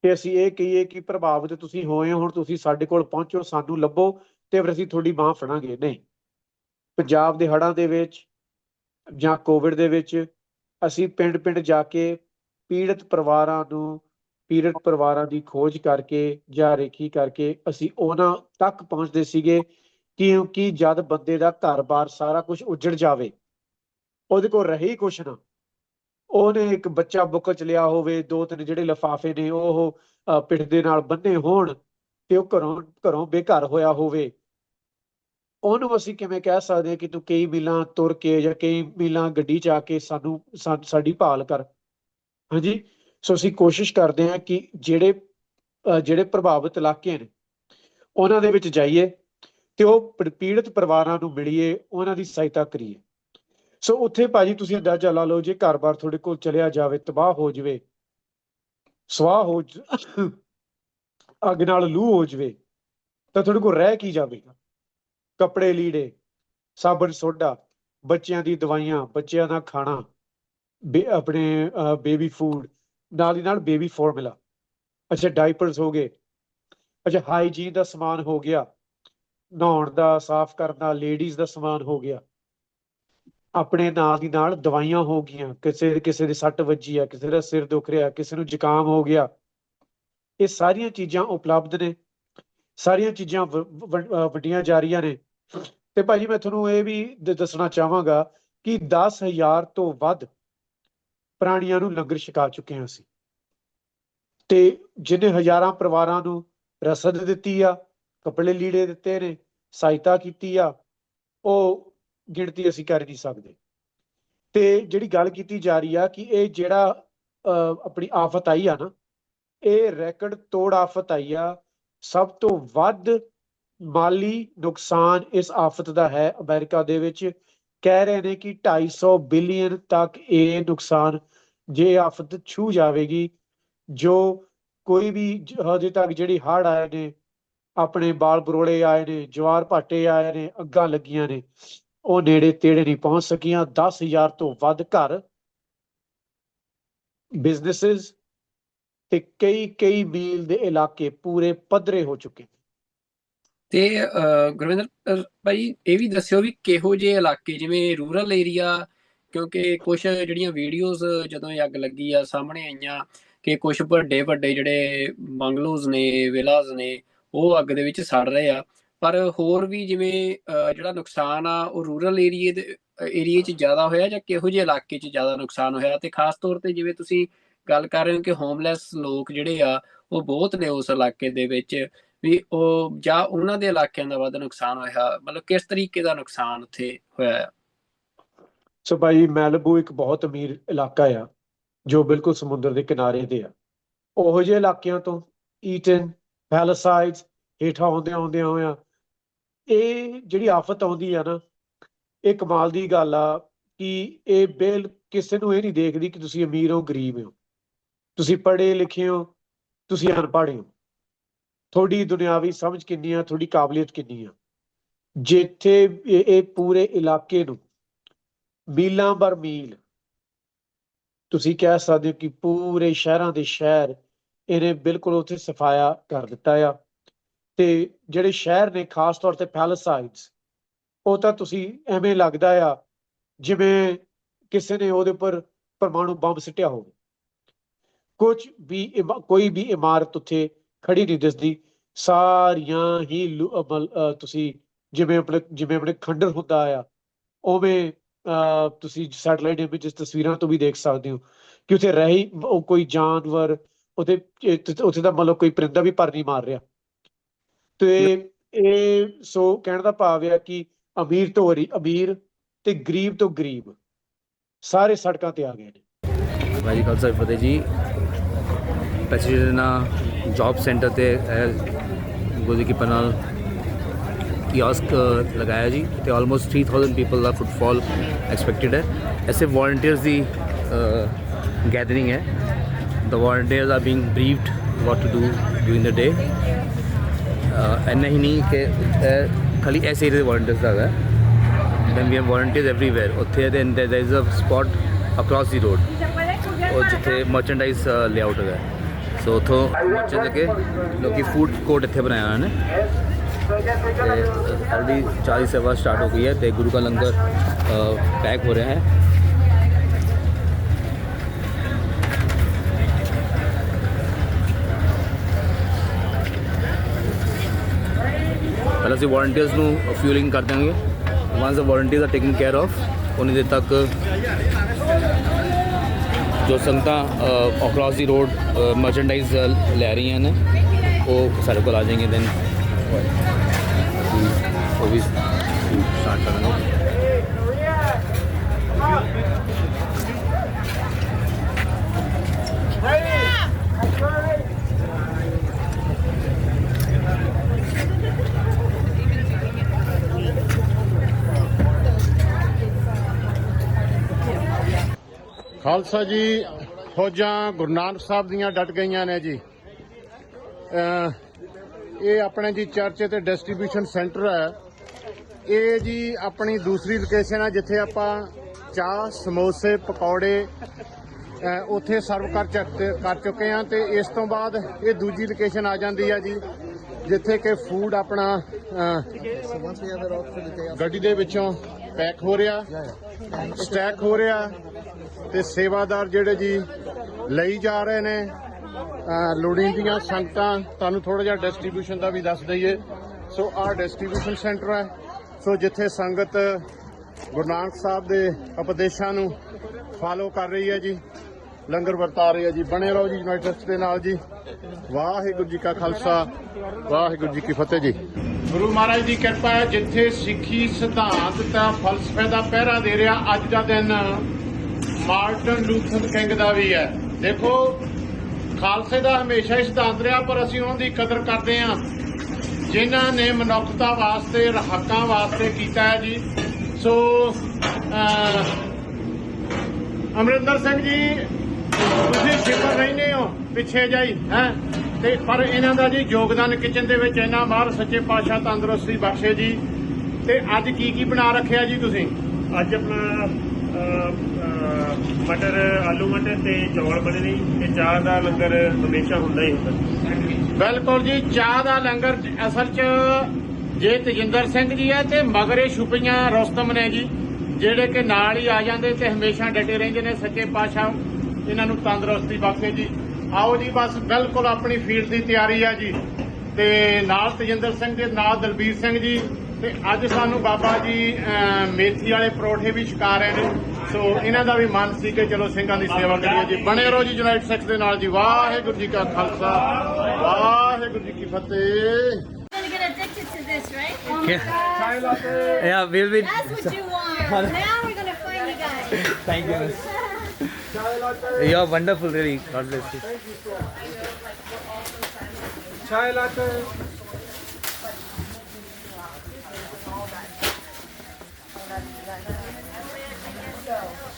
ਤੇ ਅਸੀਂ ਇਹ ਕਹੀਏ ਕਿ ਪ੍ਰਭਾਵਿਤ ਤੁਸੀਂ ਹੋਏ ਹੋ, ਹੁਣ ਤੁਸੀਂ ਸਾਡੇ ਕੋਲ ਪਹੁੰਚੋ, ਸਾਨੂੰ ਲੱਭੋ ਤੇ ਫਿਰ ਅਸੀਂ ਤੁਹਾਡੀ ਬਾਂਹ ਫੜਾਂਗੇ। ਨਹੀਂ, ਪੰਜਾਬ ਦੇ ਹੜ੍ਹਾਂ ਦੇ ਵਿੱਚ ਜਾਂ ਕੋਵਿਡ ਦੇ ਵਿੱਚ ਅਸੀਂ ਪਿੰਡ ਪਿੰਡ ਜਾ ਕੇ ਪੀੜਤ ਪਰਿਵਾਰਾਂ ਦੀ ਖੋਜ ਕਰਕੇ ਜਾਂ ਰੇਖੀ ਕਰਕੇ ਅਸੀਂ ਉਹਨਾਂ ਤੱਕ ਪਹੁੰਚਦੇ ਸੀਗੇ, ਕਿਉਂਕਿ ਜਦ ਬੰਦੇ ਦਾ ਘਰ-ਬਾਰ ਸਾਰਾ ਕੁਝ ਉੱਜੜ ਜਾਵੇ, ਉਹਦੇ ਕੋਲ ਰਹੇ ਹੀ ਕੁਛ ਨਾ, ਉਹਨੇ ਇੱਕ ਬੱਚਾ ਬੁੱਕ ਚ ਲਿਆ ਹੋਵੇ, ਦੋ ਤਿੰਨ ਜਿਹੜੇ ਲਿਫਾਫੇ ਨੇ ਉਹ ਪਿੱਠ ਦੇ ਨਾਲ ਬੰਨੇ ਹੋਣ ਤੇ ਉਹ ਘਰੋਂ ਬੇਘਰ ਹੋਇਆ ਹੋਵੇ, ਉਹਨੂੰ ਅਸੀਂ ਕਿਵੇਂ ਕਹਿ ਸਕਦੇ ਹਾਂ ਕਿ ਤੂੰ ਕਈ ਮੀਲਾਂ ਤੁਰ ਕੇ ਜਾਂ ਕਈ ਮੀਲਾਂ ਗੱਡੀ ਚ ਆ ਕੇ ਸਾਡੀ ਭਾਲ ਕਰ। ਹਾਂਜੀ, ਸੋ ਅਸੀਂ ਕੋਸ਼ਿਸ਼ ਕਰਦੇ ਹਾਂ ਕਿ ਜਿਹੜੇ ਪ੍ਰਭਾਵਿਤ ਇਲਾਕੇ ਨੇ ਉਹਨਾਂ ਦੇ ਵਿੱਚ ਜਾਈਏ ਤੇ ਉਹ ਪੀੜਤ ਪਰਿਵਾਰਾਂ ਨੂੰ ਮਿਲੀਏ, ਉਹਨਾਂ ਦੀ ਸਹਾਇਤਾ ਕਰੀਏ। ਸੋ ਉੱਥੇ ਭਾਜੀ ਤੁਸੀਂ ਅੰਦਾਜ਼ਾ ਲਾ ਲਓ, ਜੇ ਘਰ-ਬਾਰ ਤੁਹਾਡੇ ਕੋਲ ਚਲਿਆ ਜਾਵੇ, ਤਬਾਹ ਹੋ ਜਾਵੇ, ਸਵਾਹ ਹੋ ਅੱਗ ਨਾਲ ਲੂ ਹੋ ਜਾਵੇ, ਤਾਂ ਤੁਹਾਡੇ ਕੋਲ ਰਹਿ ਕੀ ਜਾਵੇਗਾ? ਕੱਪੜੇ ਲੀੜੇ, ਸਾਬਣ ਸੋਡਾ, ਬੱਚਿਆਂ ਦੀ ਦਵਾਈਆਂ, ਬੱਚਿਆਂ ਦਾ ਖਾਣਾ, ਆਪਣੇ ਬੇਬੀ ਫੂਡ, ਨਾਲ ਦੀ ਨਾਲ ਬੇਬੀ ਫਾਰਮੂਲਾ, ਅੱਛਾ ਡਾਈਪਰਸ ਹੋ ਗਏ, ਅੱਛਾ ਹਾਈਜੀਨ ਦਾ ਸਮਾਨ ਹੋ ਗਿਆ, ਨਹਾਉਣ ਦਾ, ਸਾਫ਼ ਕਰਨ ਦਾ, ਲੇਡੀਜ਼ ਦਾ ਸਮਾਨ ਹੋ ਗਿਆ, ਆਪਣੇ ਨਾਲ ਦੀ ਨਾਲ ਦਵਾਈਆਂ ਹੋ ਗਈਆਂ, ਕਿਸੇ ਦੇ ਸੱਟ ਵੱਜੀ ਆ, ਕਿਸੇ ਦਾ ਸਿਰ ਦੁਖ ਰਿਹਾ, ਕਿਸੇ ਨੂੰ ਜ਼ੁਕਾਮ ਹੋ ਗਿਆ, ਇਹ ਸਾਰੀਆਂ ਚੀਜ਼ਾਂ ਉਪਲਬਧ ਨੇ, ਸਾਰੀਆਂ ਚੀਜ਼ਾਂ ਵੰਡੀਆਂ ਜਾ ਰਹੀਆਂ ਨੇ। ਤੇ ਭਾਜੀ ਮੈਂ ਤੁਹਾਨੂੰ ਇਹ ਵੀ ਦੱਸਣਾ ਚਾਹਾਂਗਾ ਕਿ 10,000 ਤੋਂ ਵੱਧ ਪ੍ਰਾਣੀਆਂ ਨੂੰ ਲੰਗਰ ਛਕਾ ਚੁੱਕੇ ਹਾਂ ਅਸੀਂ, ਤੇ ਜਿਹਨੇ ਹਜ਼ਾਰਾਂ ਪਰਿਵਾਰਾਂ ਨੂੰ ਰਸਦ ਦਿੱਤੀ ਆ, ਕੱਪੜੇ ਲੀੜੇ ਦਿੱਤੇ ਨੇ, ਸਹਾਇਤਾ ਕੀਤੀ ਆ, ਉਹ ਗਿਣਤੀ ਅਸੀਂ ਕਰ ਨਹੀਂ ਸਕਦੇ। ਤੇ ਜਿਹੜੀ ਗੱਲ ਕੀਤੀ ਜਾ ਰਹੀ ਆ ਕਿ ਇਹ ਜਿਹੜਾ ਆਪਣੀ ਆਫਤ ਆਈ ਆ ਨਾ, ਇਹ ਰੈਕਡ ਤੋੜ ਆਫਤ ਆਈ ਆ। ਸਭ ਤੋਂ ਵੱਧ ਮਾਲੀ ਨੁਕਸਾਨ ਇਸ ਆਫਤ ਦਾ ਹੈ ਅਮਰੀਕਾ ਦੇ ਵਿੱਚ। ਕਹਿ ਰਹੇ ਨੇ ਕਿ 250 ਬਿਲੀਅਨ ਤੱਕ ਇਹ ਨੁਕਸਾਨ, ਜੇ ਆਫਤ ਛੂ ਜਾਵੇਗੀ, ਜੋ ਕੋਈ ਵੀ ਹਜੇ ਤੱਕ ਜਿਹੜੀ ਹੜ੍ਹ ਆਏ ਨੇ, ਆਪਣੇ ਬਾਲ ਬਰੋਲੇ ਆਏ ਨੇ, ਜਵਾਰ ਭਾਟੇ ਆਏ ਨੇ, ਅੱਗਾਂ ਲੱਗੀਆਂ ਨੇ, ਉਹ ਨੇੜੇ ਤੇੜੇ ਨਹੀਂ ਪਹੁੰਚ ਸਕੀਆਂ। 10,000 ਤੋਂ ਵੱਧ ਘਰ, ਬਿਜ਼ਨੈਸਿਸ ਤੇ ਕਈ ਮੀਲ ਦੇ ਇਲਾਕੇ ਪੂਰੇ ਪੱਧਰੇ ਹੋ ਚੁੱਕੇ। ਤੇ ਗੁਰਵਿੰਦਰ ਭਾਈ, ਇਹ ਵੀ ਦੱਸਿਓ ਵੀ ਕਿਹੋ ਜਿਹੇ ਇਲਾਕੇ, ਜਿਵੇਂ ਰੂਰਲ ਏਰੀਆ, ਕਿਉਂਕਿ ਕੁਝ ਜਿਹੜੀਆਂ ਵੀਡੀਓਜ਼ ਜਦੋਂ ਇਹ ਅੱਗ ਲੱਗੀ ਆ ਸਾਹਮਣੇ ਆਈਆਂ ਕਿ ਕੁਝ ਵੱਡੇ ਵੱਡੇ ਜਿਹੜੇ ਬੰਗਲੋਜ਼ ਨੇ, ਵਿਲਾਜ਼ ਨੇ, ਉਹ ਅੱਗ ਦੇ ਵਿੱਚ ਸੜ ਰਹੇ ਆ। ਪਰ ਹੋਰ ਵੀ ਜਿਵੇਂ ਜਿਹੜਾ ਨੁਕਸਾਨ ਆ ਉਹ ਰੂਰਲ ਏਰੀਏ 'ਚ ਜ਼ਿਆਦਾ ਹੋਇਆ, ਜਾਂ ਕਿਹੋ ਜਿਹੇ ਇਲਾਕੇ 'ਚ ਜ਼ਿਆਦਾ ਨੁਕਸਾਨ ਹੋਇਆ? ਤੇ ਖਾਸ ਤੌਰ ਤੇ ਜਿਵੇਂ ਤੁਸੀਂ ਗੱਲ ਕਰ ਰਹੇ ਹੋ ਕਿ ਹੋਮਲੈਸ ਲੋਕ ਜਿਹੜੇ ਆ ਉਹ ਬਹੁਤ ਨੇ ਉਸ ਇਲਾਕੇ ਦੇ ਵਿੱਚ, ਵੀ ਉਹ ਜਾਂ ਉਹਨਾਂ ਦੇ ਇਲਾਕਿਆਂ ਦਾ ਵੱਧ ਨੁਕਸਾਨ ਹੋਇਆ, ਮਤਲਬ ਕਿਸ ਤਰੀਕੇ ਦਾ ਨੁਕਸਾਨ ਉੱਥੇ ਹੋਇਆ ਆ? ਸੋ ਭਾਈ, ਮੈਲਬੂ ਇੱਕ ਬਹੁਤ ਅਮੀਰ ਇਲਾਕਾ ਆ ਜੋ ਬਿਲਕੁਲ ਸਮੁੰਦਰ ਦੇ ਕਿਨਾਰੇ ਤੇ ਆ। ਉਹੋ ਜਿਹੇ ਇਲਾਕਿਆਂ ਤੋਂ ਈਟਨ, ਪੈਲਸਾਈਡਸ ਹੇਠਾਂ ਆਉਂਦਿਆਂ ਹੋਇਆਂ ਇਹ ਜਿਹੜੀ ਆਫਤ ਆਉਂਦੀ ਆ ਨਾ, ਇਹ ਕਮਾਲ ਦੀ ਗੱਲ ਆ ਕਿ ਇਹ ਕਿਸੇ ਨੂੰ ਇਹ ਨਹੀਂ ਦੇਖਦੀ ਕਿ ਤੁਸੀਂ ਅਮੀਰ ਹੋ ਗਰੀਬ ਹੋ, ਤੁਸੀਂ ਪੜ੍ਹੇ ਲਿਖੇ ਹੋ, ਤੁਸੀਂ ਅਨਪੜ੍ਹ ਹੋ, ਤੁਹਾਡੀ ਦੁਨਿਆਵੀ ਸਮਝ ਕਿੰਨੀ ਆ, ਤੁਹਾਡੀ ਕਾਬਲੀਅਤ ਕਿੰਨੀ ਆ। ਜਿੱਥੇ ਇਹ ਪੂਰੇ ਇਲਾਕੇ ਨੂੰ ਮੀਲਾਂ ਬਰ ਮੀਲ, ਤੁਸੀਂ ਕਹਿ ਸਕਦੇ ਹੋ ਕਿ ਪੂਰੇ ਸ਼ਹਿਰਾਂ ਦੇ ਸ਼ਹਿਰ ਇਹਨੇ ਬਿਲਕੁਲ ਉੱਥੇ ਸਫਾਇਆ ਕਰ ਦਿੱਤਾ ਆ। ਤੇ ਜਿਹੜੇ ਸ਼ਹਿਰ ਨੇ, ਖਾਸ ਤੌਰ ਤੇ ਪੈਲਸਾਈਡਸ, ਉਹ ਤਾਂ ਤੁਸੀਂ ਐਵੇਂ ਲੱਗਦਾ ਆ ਜਿਵੇਂ ਕਿਸੇ ਨੇ ਉਹਦੇ ਉੱਪਰ ਪਰਮਾਣੂ ਬੰਬ ਸਿੱਟਿਆ ਹੋਵੇ। ਕੋਈ ਵੀ ਇਮਾਰਤ ਉੱਥੇ ਖੜੀ ਨਹੀਂ ਦਿਸਦੀ, ਸਾਰੀਆਂ ਹੀ ਤੁਸੀਂ ਜਿਵੇਂ ਆਪਣੇ ਖੰਡਰ ਹੁੰਦਾ ਆ, ਉਵੇਂ ਤੁਸੀਂ ਸੈਟਲਾਈਟ ਇਮੇਜਸ, ਤਸਵੀਰਾਂ ਤੋਂ ਵੀ ਦੇਖ ਸਕਦੇ ਹੋ ਕਿ ਉੱਥੇ ਕੋਈ ਜਾਨਵਰ ਉੱਥੇ ਦਾ ਮਤਲਬ ਕੋਈ ਪਰਿੰਦਾ ਵੀ ਪਰ ਨਹੀਂ ਮਾਰ ਰਿਹਾ। ਤੇ ਇਹ ਸੋ ਕਹਿਣ ਦਾ ਭਾਵ ਹੈ ਕਿ ਅਮੀਰ ਤੋਂ ਅਮੀਰ ਤੇ ਗਰੀਬ ਤੋਂ ਗਰੀਬ ਸਾਰੇ ਸੜਕਾਂ ਤੇ ਆ ਗਏ ਨੇ। ਵਾਹਿਗੁਰੂ ਜੀ ਖਾਲਸਾ ਫਤਿਹ ਜੀ। ਪੈਸੀਡਨਾ ਜੌਬ ਸੈਂਟਰ ਤੇ ਗੁਰੂ ਦੀ ਕਿਰਪਾ ਨਾਲ कियोस्क लगाया जी, तो ऑलमोस्ट 3000 पीपल का फुटफॉल एक्सपेक्टेड है। ऐसे वॉलंटियर्स की गैदरिंग है। The volunteers are being briefed what to do during the day. इन्ना ही नहीं कि खाली ऐसे एरिया वॉलंटियर्स का है, then we have volunteers everywhere. उत्थे there is a spot across the road और जिथे मर्चेंडाइज लेआउट है, सो उतों मर्चेंट लगे लोग फूड कोर्ट इतने बनाया उन्होंने। ऑलरेडी 40 सेवा स्टार्ट हो गई है, तो गुरु का लंगर पैक हो रहा है। पहले से वॉलंटियर्स को फ्यूलिंग कर देंगे। Once the volunteers are taking care of, उन्नी देर तक जो संगत अक्रॉस द रोड मर्चेंडाइज लै रही हैं वो सारे को आ जाएंगे। दैन वो भी स्टार्ट करेंगे। ਖਾਲਸਾ ਜੀ, ਫੌਜਾਂ ਗੁਰੂ ਨਾਨਕ ਸਾਹਿਬ ਦੀਆਂ ਡਟ ਗਈਆਂ ਨੇ ਜੀ। ਇਹ ਆਪਣੇ ਜੀ ਚਰਚ ਤੇ ਡਿਸਟ੍ਰੀਬਿਊਸ਼ਨ ਸੈਂਟਰ ਹੈ। ਇਹ ਜੀ ਆਪਣੀ ਦੂਸਰੀ ਲੋਕੇਸ਼ਨ ਹੈ ਜਿੱਥੇ ਆਪਾਂ ਚਾਹ ਸਮੋਸੇ ਪਕੌੜੇ ਉੱਥੇ ਸਰਵ ਕਰ ਚੁੱਕੇ ਹਾਂ। ਤੇ ਇਸ ਤੋਂ ਬਾਅਦ ਇਹ ਦੂਜੀ ਲੋਕੇਸ਼ਨ ਆ ਜਾਂਦੀ ਹੈ ਜੀ ਜਿੱਥੇ ਕਿ ਫੂਡ ਆਪਣਾ ਗੱਡੀ ਦੇ ਵਿੱਚੋਂ ਪੈਕ ਹੋ ਰਿਹਾ, ਸਟੈਕ ਹੋ ਰਿਹਾ, ਤੇ ਸੇਵਾਦਾਰ ਜਿਹੜੇ ਜੀ ਲਈ ਜਾ ਰਹੇ ਨੇ ਲੋੜੀਂਦੀਆਂ ਸੰਗਤਾਂ। ਤੁਹਾਨੂੰ ਥੋੜਾ ਜਿਹਾ ਡਿਸਟ੍ਰੀਬਿਊਸ਼ਨ ਦਾ ਵੀ ਦੱਸ ਦਈਏ। ਸੋ ਆਹ ਡਿਸਟ੍ਰੀਬਿਊਸ਼ਨ ਸੈਂਟਰ ਹੈ, ਸੋ ਜਿੱਥੇ ਸੰਗਤ ਗੁਰੂ ਨਾਨਕ ਸਾਹਿਬ ਦੇ ਉਪਦੇਸ਼ਾਂ ਨੂੰ ਫਾਲੋ ਕਰ ਰਹੀ ਹੈ ਜੀ, ਲੰਗਰ ਵਰਤਾ ਰਹੀ ਹੈ ਜੀ। ਬਣੇ ਰਹੋ ਜੀ ਯੂਨਾਈਟਡ ਸਟੇਟਸ ਦੇ ਨਾਲ ਜੀ। ਵਾਹਿਗੁਰੂ ਜੀ ਕਾ ਖਾਲਸਾ, ਵਾਹਿਗੁਰੂ ਜੀ ਕੀ ਫਤਿਹ ਜੀ। ਗੁਰੂ ਮਹਾਰਾਜ ਦੀ ਕਿਰਪਾ ਹੈ, ਜਿੱਥੇ ਸਿੱਖੀ ਸਿਧਾਂਤ ਤਾਂ ਫਲਸਫੇ ਦਾ ਪਹਿਰਾ ਦੇ ਰਿਹਾ। ਅੱਜ ਦਾ ਦਿਨ ਮਾਰਟਨ ਲੂਥਰ ਕਿੰਗ ਦਾ ਵੀ ਹੈ। ਦੇਖੋ, ਖਾਲਸੇ ਦਾ ਹਮੇਸ਼ਾ ਹੀ ਸਿਧਾਂਤ ਰਿਹਾ, ਪਰ ਅਸੀਂ ਉਹਨਾਂ ਦੀ ਕਦਰ ਕਰਦੇ ਹਾਂ ਜਿਨ੍ਹਾਂ ਨੇ ਮਨੁੱਖਤਾ ਵਾਸਤੇ, ਹੱਕਾਂ ਵਾਸਤੇ ਕੀਤਾ ਹੈ ਜੀ। ਸੋ ਅਮਰਿੰਦਰ ਸਿੰਘ ਜੀ, ਤੁਸੀਂ ਸ਼ਿਫਰ ਰਹਿੰਦੇ ਹੋ ਪਿੱਛੇ ਜਾਈ ਹੈ, ਤੇ ਪਰ ਇਹਨਾਂ ਦਾ ਜੀ ਯੋਗਦਾਨ ਕਿਚਨ ਦੇ ਵਿੱਚ ਇੰਨਾ ਮਾਰ। ਸੱਚੇ ਪਾਤਸ਼ਾਹ ਤੰਦਰੁਸਤੀ ਬਖਸ਼ੇ ਜੀ। ਤੇ ਅੱਜ ਕੀ ਕੀ ਬਣਾ ਰੱਖਿਆ ਜੀ ਤੁਸੀਂ? ਅੱਜ ਆਪਣਾ ਮਟਰ, ਆਲੂ ਮਟਰ ਤੇ ਚੌਲ ਬਣੇ ਨੇ ਤੇ ਚਾਹ ਦਾ ਲੰਗਰ ਹਮੇਸ਼ਾ ਹੁੰਦਾ ਹੀ ਹੁੰਦਾ। ਬਿਲਕੁਲ ਜੀ, ਚਾਹ ਦਾ ਲੰਗਰ ਅਸਲ 'ਚ ਜੇ ਤੇਜਿੰਦਰ ਸਿੰਘ ਜੀ ਹੈ ਤੇ ਮਗਰੇ ਛੁਪੀਆਂ ਰੁਸਤਮ ਨੇ ਜੀ, ਜਿਹੜੇ ਕਿ ਨਾਲ ਹੀ ਆ ਜਾਂਦੇ ਤੇ ਹਮੇਸ਼ਾ ਡਟੇ ਰਹਿੰਦੇ ਨੇ। ਸੱਚੇ ਪਾਤਸ਼ਾਹ ਇਹਨਾਂ ਨੂੰ ਤੰਦਰੁਸਤੀ ਬਖਸ਼ੇ ਜੀ। ਆਓ ਜੀ, ਬਸ ਬਿਲਕੁਲ ਆਪਣੀ ਫੀਲਡ ਦੀ ਤਿਆਰੀ ਆ ਜੀ। ਤੇ ਨਾਲ ਤੇਜਿੰਦਰ ਸਿੰਘ ਦੇ ਨਾਲ ਦਲਬੀਰ ਸਿੰਘ ਜੀ। ਤੇ ਅੱਜ ਸਾਨੂੰ ਬਾਬਾ ਜੀ ਮੇਥੀ ਵਾਲੇ ਪਰੌਠੇ ਵੀ ਛਕਾ ਰਹੇ ਨੇ। ਸੋ ਇਹਨਾਂ ਦਾ ਵੀ ਮਨ ਸੀ ਕਿ ਚਲੋ ਸਿੰਘਾਂ ਦੀ ਸੇਵਾ ਕਰੀਏ ਜੀ। ਬਣੇ ਰਹੋ ਜੀ ਯੂਨਾਈਟਡ ਸਟੇਟਸ ਦੇ ਨਾਲ ਜੀ। ਵਾਹਿਗੁਰੂ ਜੀ ਕਾ ਖਾਲਸਾ, ਵਾਹਿਗੁਰੂ ਜੀ ਕੀ ਫਤਿਹ। Gonna get addicted to this, right? Oh my Yeah. gosh. Yeah, we'll be. That's what you want. Now we're gonna find you guys. Thank you. You are wonderful, really. God bless you. Chai latte.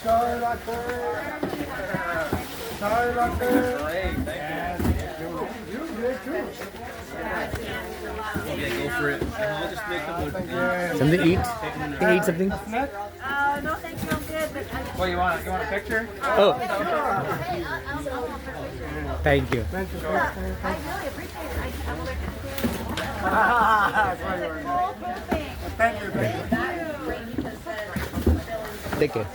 Chai latte. Chai latte. Something to eat? Can you eat something? No, thank you. I'm good. But What you want? You want a picture? Oh, I'll thank you. I really appreciate it. I will perfect. Thank you. Take care.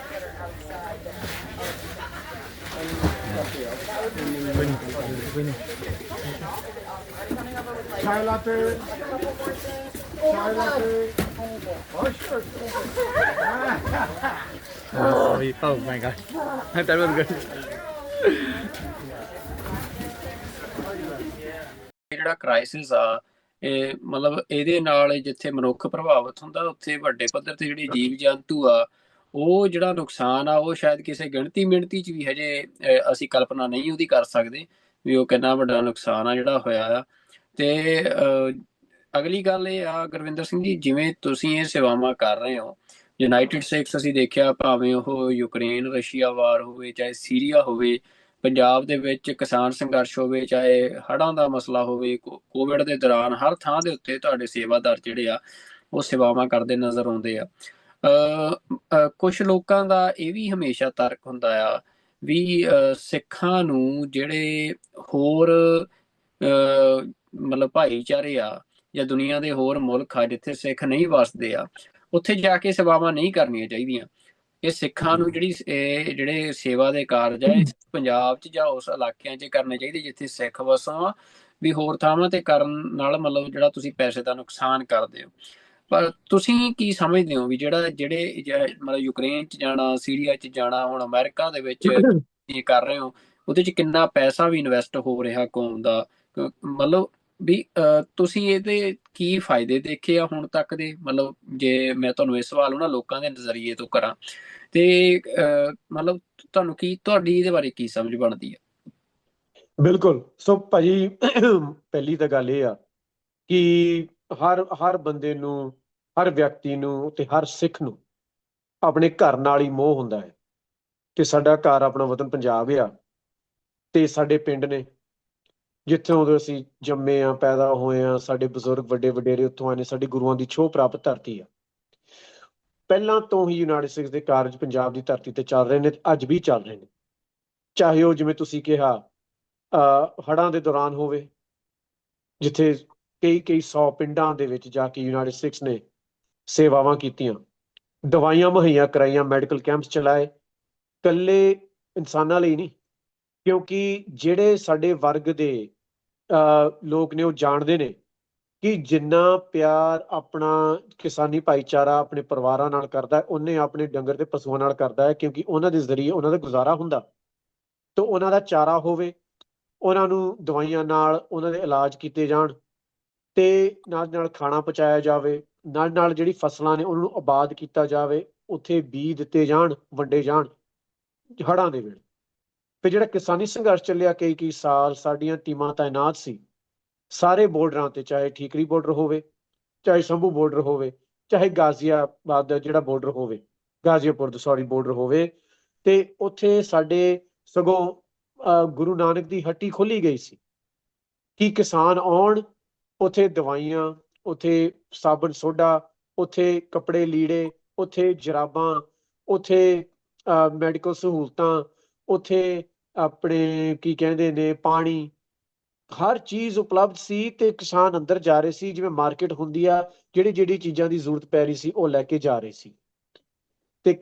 Chai latte. Chai latte. Oh, sure. Oh my God. That was good. ਜਿਹੜਾ crisis ਆ ਮਤਲਬ ਇਹਦੇ ਨਾਲ ਜਿੱਥੇ ਮਨੁੱਖ ਪ੍ਰਭਾਵਿਤ ਹੁੰਦਾ ਉੱਥੇ ਵੱਡੇ ਪੱਧਰ ਤੇ ਜਿਹੜੇ ਜੀਵ ਜੰਤੂ ਆ ਉਹ ਜਿਹੜਾ ਨੁਕਸਾਨ ਆ ਉਹ ਸ਼ਾਇਦ ਕਿਸੇ ਗਿਣਤੀ ਮਿਣਤੀ 'ਚ ਵੀ ਹਜੇ ਅਸੀਂ ਕਲਪਨਾ ਨਹੀਂ ਉਹਦੀ ਕਰ ਸਕਦੇ ਵੀ ਉਹ ਕਿੰਨਾ ਵੱਡਾ ਨੁਕਸਾਨ ਆ ਜਿਹੜਾ ਹੋਇਆ ਆ। ਤੇ ਅਗਲੀ ਗੱਲ ਇਹ ਆ ਗੁਰਵਿੰਦਰ ਸਿੰਘ ਜੀ, ਜਿਵੇਂ ਤੁਸੀਂ ਇਹ ਸੇਵਾਵਾਂ ਕਰ ਰਹੇ ਹੋ, ਯੂਨਾਈਟਿਡ ਸਟੇਟਸ ਅਸੀਂ ਦੇਖਿਆ ਭਾਵੇਂ ਉਹ ਯੂਕਰੇਨ ਰਸ਼ੀਆ ਵਾਰ ਹੋਵੇ ਚਾਹੇ ਸੀਰੀਆ ਹੋਵੇ, ਪੰਜਾਬ ਦੇ ਵਿੱਚ ਕਿਸਾਨ ਸੰਘਰਸ਼ ਹੋਵੇ, ਚਾਹੇ ਹੜ੍ਹਾਂ ਦਾ ਮਸਲਾ ਹੋਵੇ, ਕੋਵਿਡ ਦੇ ਦੌਰਾਨ ਹਰ ਥਾਂ ਦੇ ਉੱਤੇ ਤੁਹਾਡੇ ਸੇਵਾਦਾਰ ਜਿਹੜੇ ਆ ਉਹ ਸੇਵਾਵਾਂ ਕਰਦੇ ਨਜ਼ਰ ਆਉਂਦੇ ਆ। ਕੁਝ ਲੋਕਾਂ ਦਾ ਇਹ ਵੀ ਹਮੇਸ਼ਾ ਤਰਕ ਹੁੰਦਾ ਆ ਵੀ ਸਿੱਖਾਂ ਨੂੰ ਜਿਹੜੇ ਹੋਰ ਮਤਲਬ ਭਾਈਚਾਰੇ ਆ ਜਾਂ ਦੁਨੀਆ ਦੇ ਹੋਰ ਮੁਲਕ ਆ ਜਿੱਥੇ ਸਿੱਖ ਨਹੀਂ ਵਸਦੇ ਆ ਉੱਥੇ ਜਾ ਕੇ ਸੇਵਾਵਾਂ ਨਹੀਂ ਕਰਨੀਆਂ ਚਾਹੀਦੀਆਂ। ਇਹ ਸਿੱਖਾਂ ਨੂੰ ਜਿਹੜੇ ਸੇਵਾ ਦੇ ਕਾਰਜ ਆ ਪੰਜਾਬ 'ਚ ਜਾਂ ਉਸ ਇਲਾਕਿਆਂ 'ਚ ਕਰਨੇ ਚਾਹੀਦੇ ਜਿੱਥੇ ਸਿੱਖ ਵਸੋਂ ਆ, ਵੀ ਹੋਰ ਥਾਵਾਂ ਤੇ ਕਰਨ ਨਾਲ ਮਤਲਬ ਜਿਹੜਾ ਤੁਸੀਂ ਪੈਸੇ ਦਾ ਨੁਕਸਾਨ ਕਰਦੇ ਹੋ। ਪਰ ਤੁਸੀਂ ਕੀ ਸਮਝਦੇ ਹੋ ਵੀ ਜਿਹੜੇ ਮਤਲਬ ਯੂਕਰੇਨ 'ਚ ਜਾਣਾ, ਸੀਰੀਆ 'ਚ ਜਾਣਾ, ਹੁਣ ਅਮਰੀਕਾ ਦੇ ਵਿੱਚ ਇਹ ਕਰ ਰਹੇ ਹੋ, ਉਹਦੇ 'ਚ ਕਿੰਨਾ ਪੈਸਾ ਵੀ ਇਨਵੈਸਟ ਹੋ ਰਿਹਾ ਕੌਮ ਦਾ, ਮਤਲਬ ਵੀ ਤੁਸੀਂ ਇਹਦੇ ਕੀ ਫਾਇਦੇ ਦੇਖੇ ਆ ਹੁਣ ਤੱਕ ਦੇ? ਮਤਲਬ ਜੇ ਮੈਂ ਤੁਹਾਨੂੰ ਇਹ ਸਵਾਲ ਉਹਨਾਂ ਲੋਕਾਂ ਦੇ ਨਜ਼ਰੀਏ ਤੋਂ ਕਰਾਂ ਤੇ ਮਤਲਬ ਤੁਹਾਡੀ ਇਹਦੇ ਬਾਰੇ ਕੀ ਸਮਝ ਬਣਦੀ ਆ? ਬਿਲਕੁਲ। ਸੋ ਭਾਜੀ ਪਹਿਲੀ ਤਾਂ ਗੱਲ ਇਹ ਆ ਕਿ ਹਰ ਬੰਦੇ ਨੂੰ, ਹਰ ਵਿਅਕਤੀ ਨੂੰ ਤੇ ਹਰ ਸਿੱਖ ਨੂੰ ਆਪਣੇ ਘਰ ਨਾਲ ਹੀ ਮੋਹ ਹੁੰਦਾ ਹੈ ਕਿ ਸਾਡਾ ਘਰ ਆਪਣਾ ਵਤਨ ਪੰਜਾਬ ਆ ਤੇ ਸਾਡੇ ਪਿੰਡ ਨੇ ਜਿੱਥੋਂ ਉਦੋਂ ਅਸੀਂ ਜੰਮੇ ਆ, ਪੈਦਾ ਹੋਏ ਆ, ਸਾਡੇ ਬਜ਼ੁਰਗ ਵੱਡੇ ਵਡੇਰੇ ਉੱਥੋਂ ਆਏ ਨੇ, ਸਾਡੀ ਗੁਰੂਆਂ ਦੀ ਛੋਹ ਪ੍ਰਾਪਤ ਧਰਤੀ ਆ। ਪਹਿਲਾਂ ਤੋਂ ਹੀ ਯੂਨਾਈਟਿਡ ਸਟੇਟਸ ਦੇ ਕਾਰਜ ਪੰਜਾਬ ਦੀ ਧਰਤੀ ਤੇ ਚੱਲ ਰਹੇ ਨੇ, ਅੱਜ ਵੀ ਚੱਲ ਰਹੇ ਨੇ, ਚਾਹੇ ਉਹ ਜਿਵੇਂ ਤੁਸੀਂ ਕਿਹਾ ਹੜ੍ਹਾਂ ਦੇ ਦੌਰਾਨ ਹੋਵੇ ਜਿੱਥੇ ਕਈ 100 ਪਿੰਡਾਂ ਦੇ ਵਿੱਚ ਜਾ ਕੇ ਯੂਨਾਈਟਿਡ ਸਟੇਟਸ ਨੇ ਸੇਵਾਵਾਂ ਕੀਤੀਆਂ, ਦਵਾਈਆਂ ਮੁਹੱਈਆ ਕਰਾਈਆਂ, ਮੈਡੀਕਲ ਕੈਂਪਸ ਚਲਾਏ, ਇਕੱਲੇ ਇਨਸਾਨਾਂ ਲਈ ਨਹੀਂ, ਕਿਉਂਕਿ ਜਿਹੜੇ ਸਾਡੇ ਵਰਗ ਦੇ ਲੋਕ ਨੇ ਉਹ ਜਾਣਦੇ ਨੇ ਕਿ ਜਿੰਨਾ ਪਿਆਰ ਆਪਣਾ ਕਿਸਾਨੀ ਭਾਈਚਾਰਾ ਆਪਣੇ ਪਰਿਵਾਰਾਂ ਨਾਲ ਕਰਦਾ ਉਹਨੇ ਆਪਣੇ ਡੰਗਰ ਤੇ ਪਸ਼ੂਆਂ ਨਾਲ ਕਰਦਾ ਹੈ, ਕਿਉਂਕਿ ਉਹਨਾਂ ਦੇ ਜ਼ਰੀਏ ਉਹਨਾਂ ਦਾ ਗੁਜ਼ਾਰਾ ਹੁੰਦਾ ਤਾਂ ਉਹਨਾਂ ਦਾ ਚਾਰਾ ਹੋਵੇ, ਉਹਨਾਂ ਨੂੰ ਦਵਾਈਆਂ ਨਾਲ ਉਹਨਾਂ ਦੇ ਇਲਾਜ ਕੀਤੇ ਜਾਣ ਤੇ ਨਾਲ ਖਾਣਾ ਪਹੁੰਚਾਇਆ ਜਾਵੇ, ਨਾਲ ਜਿਹੜੀ ਫਸਲਾਂ ਨੇ ਉਹਨਾਂ ਨੂੰ ਆਬਾਦ ਕੀਤਾ ਜਾਵੇ, ਉੱਥੇ ਬੀਜ ਦਿੱਤੇ ਜਾਣ, ਵੰਡੇ ਜਾਣ ਹੜ੍ਹਾਂ ਦੇ ਵੇਲੇ। ਫਿਰ ਜਿਹੜਾ ਕਿਸਾਨੀ ਸੰਘਰਸ਼ ਚੱਲਿਆ ਕਈ ਸਾਲ, ਸਾਡੀਆਂ ਟੀਮਾਂ ਤਾਇਨਾਤ ਸੀ ਸਾਰੇ ਬਾਰਡਰਾਂ ਤੇ, ਚਾਹੇ ਠੀਕਰੀ ਬਾਰਡਰ ਹੋਵੇ, ਚਾਹੇ ਸ਼ੰਭੂ ਬਾਰਡਰ ਹੋਵੇ, ਚਾਹੇ ਗਾਜ਼ੀਆਬਾਦ ਦਾ ਜਿਹੜਾ ਬਾਰਡਰ ਹੋਵੇ, ਗਾਜ਼ੀਆਪੁਰ ਦਾ ਬਾਰਡਰ ਹੋਵੇ, ਤੇ ਉੱਥੇ ਸਾਡੇ ਸਗੋਂ ਗੁਰੂ ਨਾਨਕ ਦੀ ਹੱਟੀ ਖੋਲੀ ਗਈ ਸੀ ਕਿ ਕਿਸਾਨ ਆਉਣ, ਉੱਥੇ ਦਵਾਈਆਂ, ਉੱਥੇ ਸਾਬਣ ਸੋਡਾ, ਉੱਥੇ ਕੱਪੜੇ ਲੀੜੇ, ਉੱਥੇ ਜਰਾਬਾਂ, ਉੱਥੇ ਮੈਡੀਕਲ ਸਹੂਲਤਾਂ, ਉੱਥੇ ਆਪਣੇ ਕੀ ਕਹਿੰਦੇ ਨੇ ਪਾਣੀ, ਹਰ ਚੀਜ਼ ਉਪਲਬਧ ਸੀ ਤੇ ਕਿਸਾਨ ਅੰਦਰ ਜਾ ਰਹੇ ਸੀ ਜਿਵੇਂ ਮਾਰਕੀਟ ਹੁੰਦੀ ਆ, ਜਿਹੜੀ ਚੀਜ਼ਾਂ ਦੀ ਜ਼ਰੂਰਤ ਪੈ ਰਹੀ ਸੀ ਉਹ ਲੈ ਕੇ ਜਾ ਰਹੇ ਸੀ। ਤੇ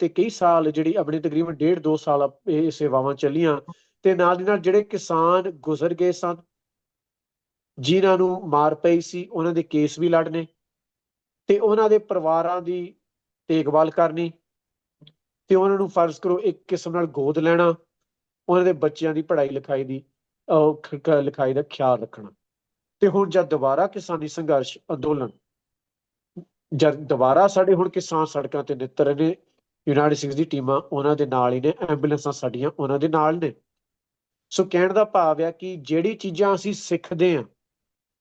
ਕਈ ਸਾਲ ਜਿਹੜੀ ਆਪਣੇ ਤਕਰੀਬਨ 1.5-2 ਸਾਲ ਇਹ ਸੇਵਾਵਾਂ ਚੱਲੀਆਂ ਤੇ ਨਾਲ ਦੀ ਨਾਲ ਜਿਹੜੇ ਕਿਸਾਨ ਗੁਜ਼ਰ ਗਏ ਸਨ, ਜਿਨ੍ਹਾਂ ਨੂੰ ਮਾਰ ਪਈ ਸੀ, ਉਹਨਾਂ ਦੇ ਕੇਸ ਵੀ ਲੜਨੇ ਤੇ ਉਹਨਾਂ ਦੇ ਪਰਿਵਾਰਾਂ ਦੀ ਦੇਖਭਾਲ ਕਰਨੀ ਤੇ ਉਹਨਾਂ ਨੂੰ ਫਰਜ਼ ਕਰੋ ਇੱਕ ਕਿਸਮ ਨਾਲ ਗੋਦ ਲੈਣਾ, ਉਹਨਾਂ ਦੇ ਬੱਚਿਆਂ ਦੀ ਪੜ੍ਹਾਈ ਲਿਖਾਈ ਦਾ ਖਿਆਲ ਰੱਖਣਾ। ਤੇ ਹੁਣ ਜਦ ਦੁਬਾਰਾ ਕਿਸਾਨੀ ਸੰਘਰਸ਼ ਅੰਦੋਲਨ, ਜਦ ਦੁਬਾਰਾ ਸਾਡੇ ਹੁਣ ਕਿਸਾਨ ਸੜਕਾਂ ਤੇ ਨਿੱਤਰ ਨੇ, ਯੂਨਾਈਟਿਡ ਸਟੇਟਸ ਦੀ ਟੀਮਾਂ ਉਹਨਾਂ ਦੇ ਨਾਲ ਹੀ ਨੇ, ਐਂਬੂਲੈਂਸਾਂ ਸਾਡੀਆਂ ਉਹਨਾਂ ਦੇ ਨਾਲ ਨੇ। ਸੋ ਕਹਿਣ ਦਾ ਭਾਵ ਆ ਕਿ ਜਿਹੜੀ ਚੀਜ਼ਾਂ ਅਸੀਂ ਸਿੱਖਦੇ ਹਾਂ,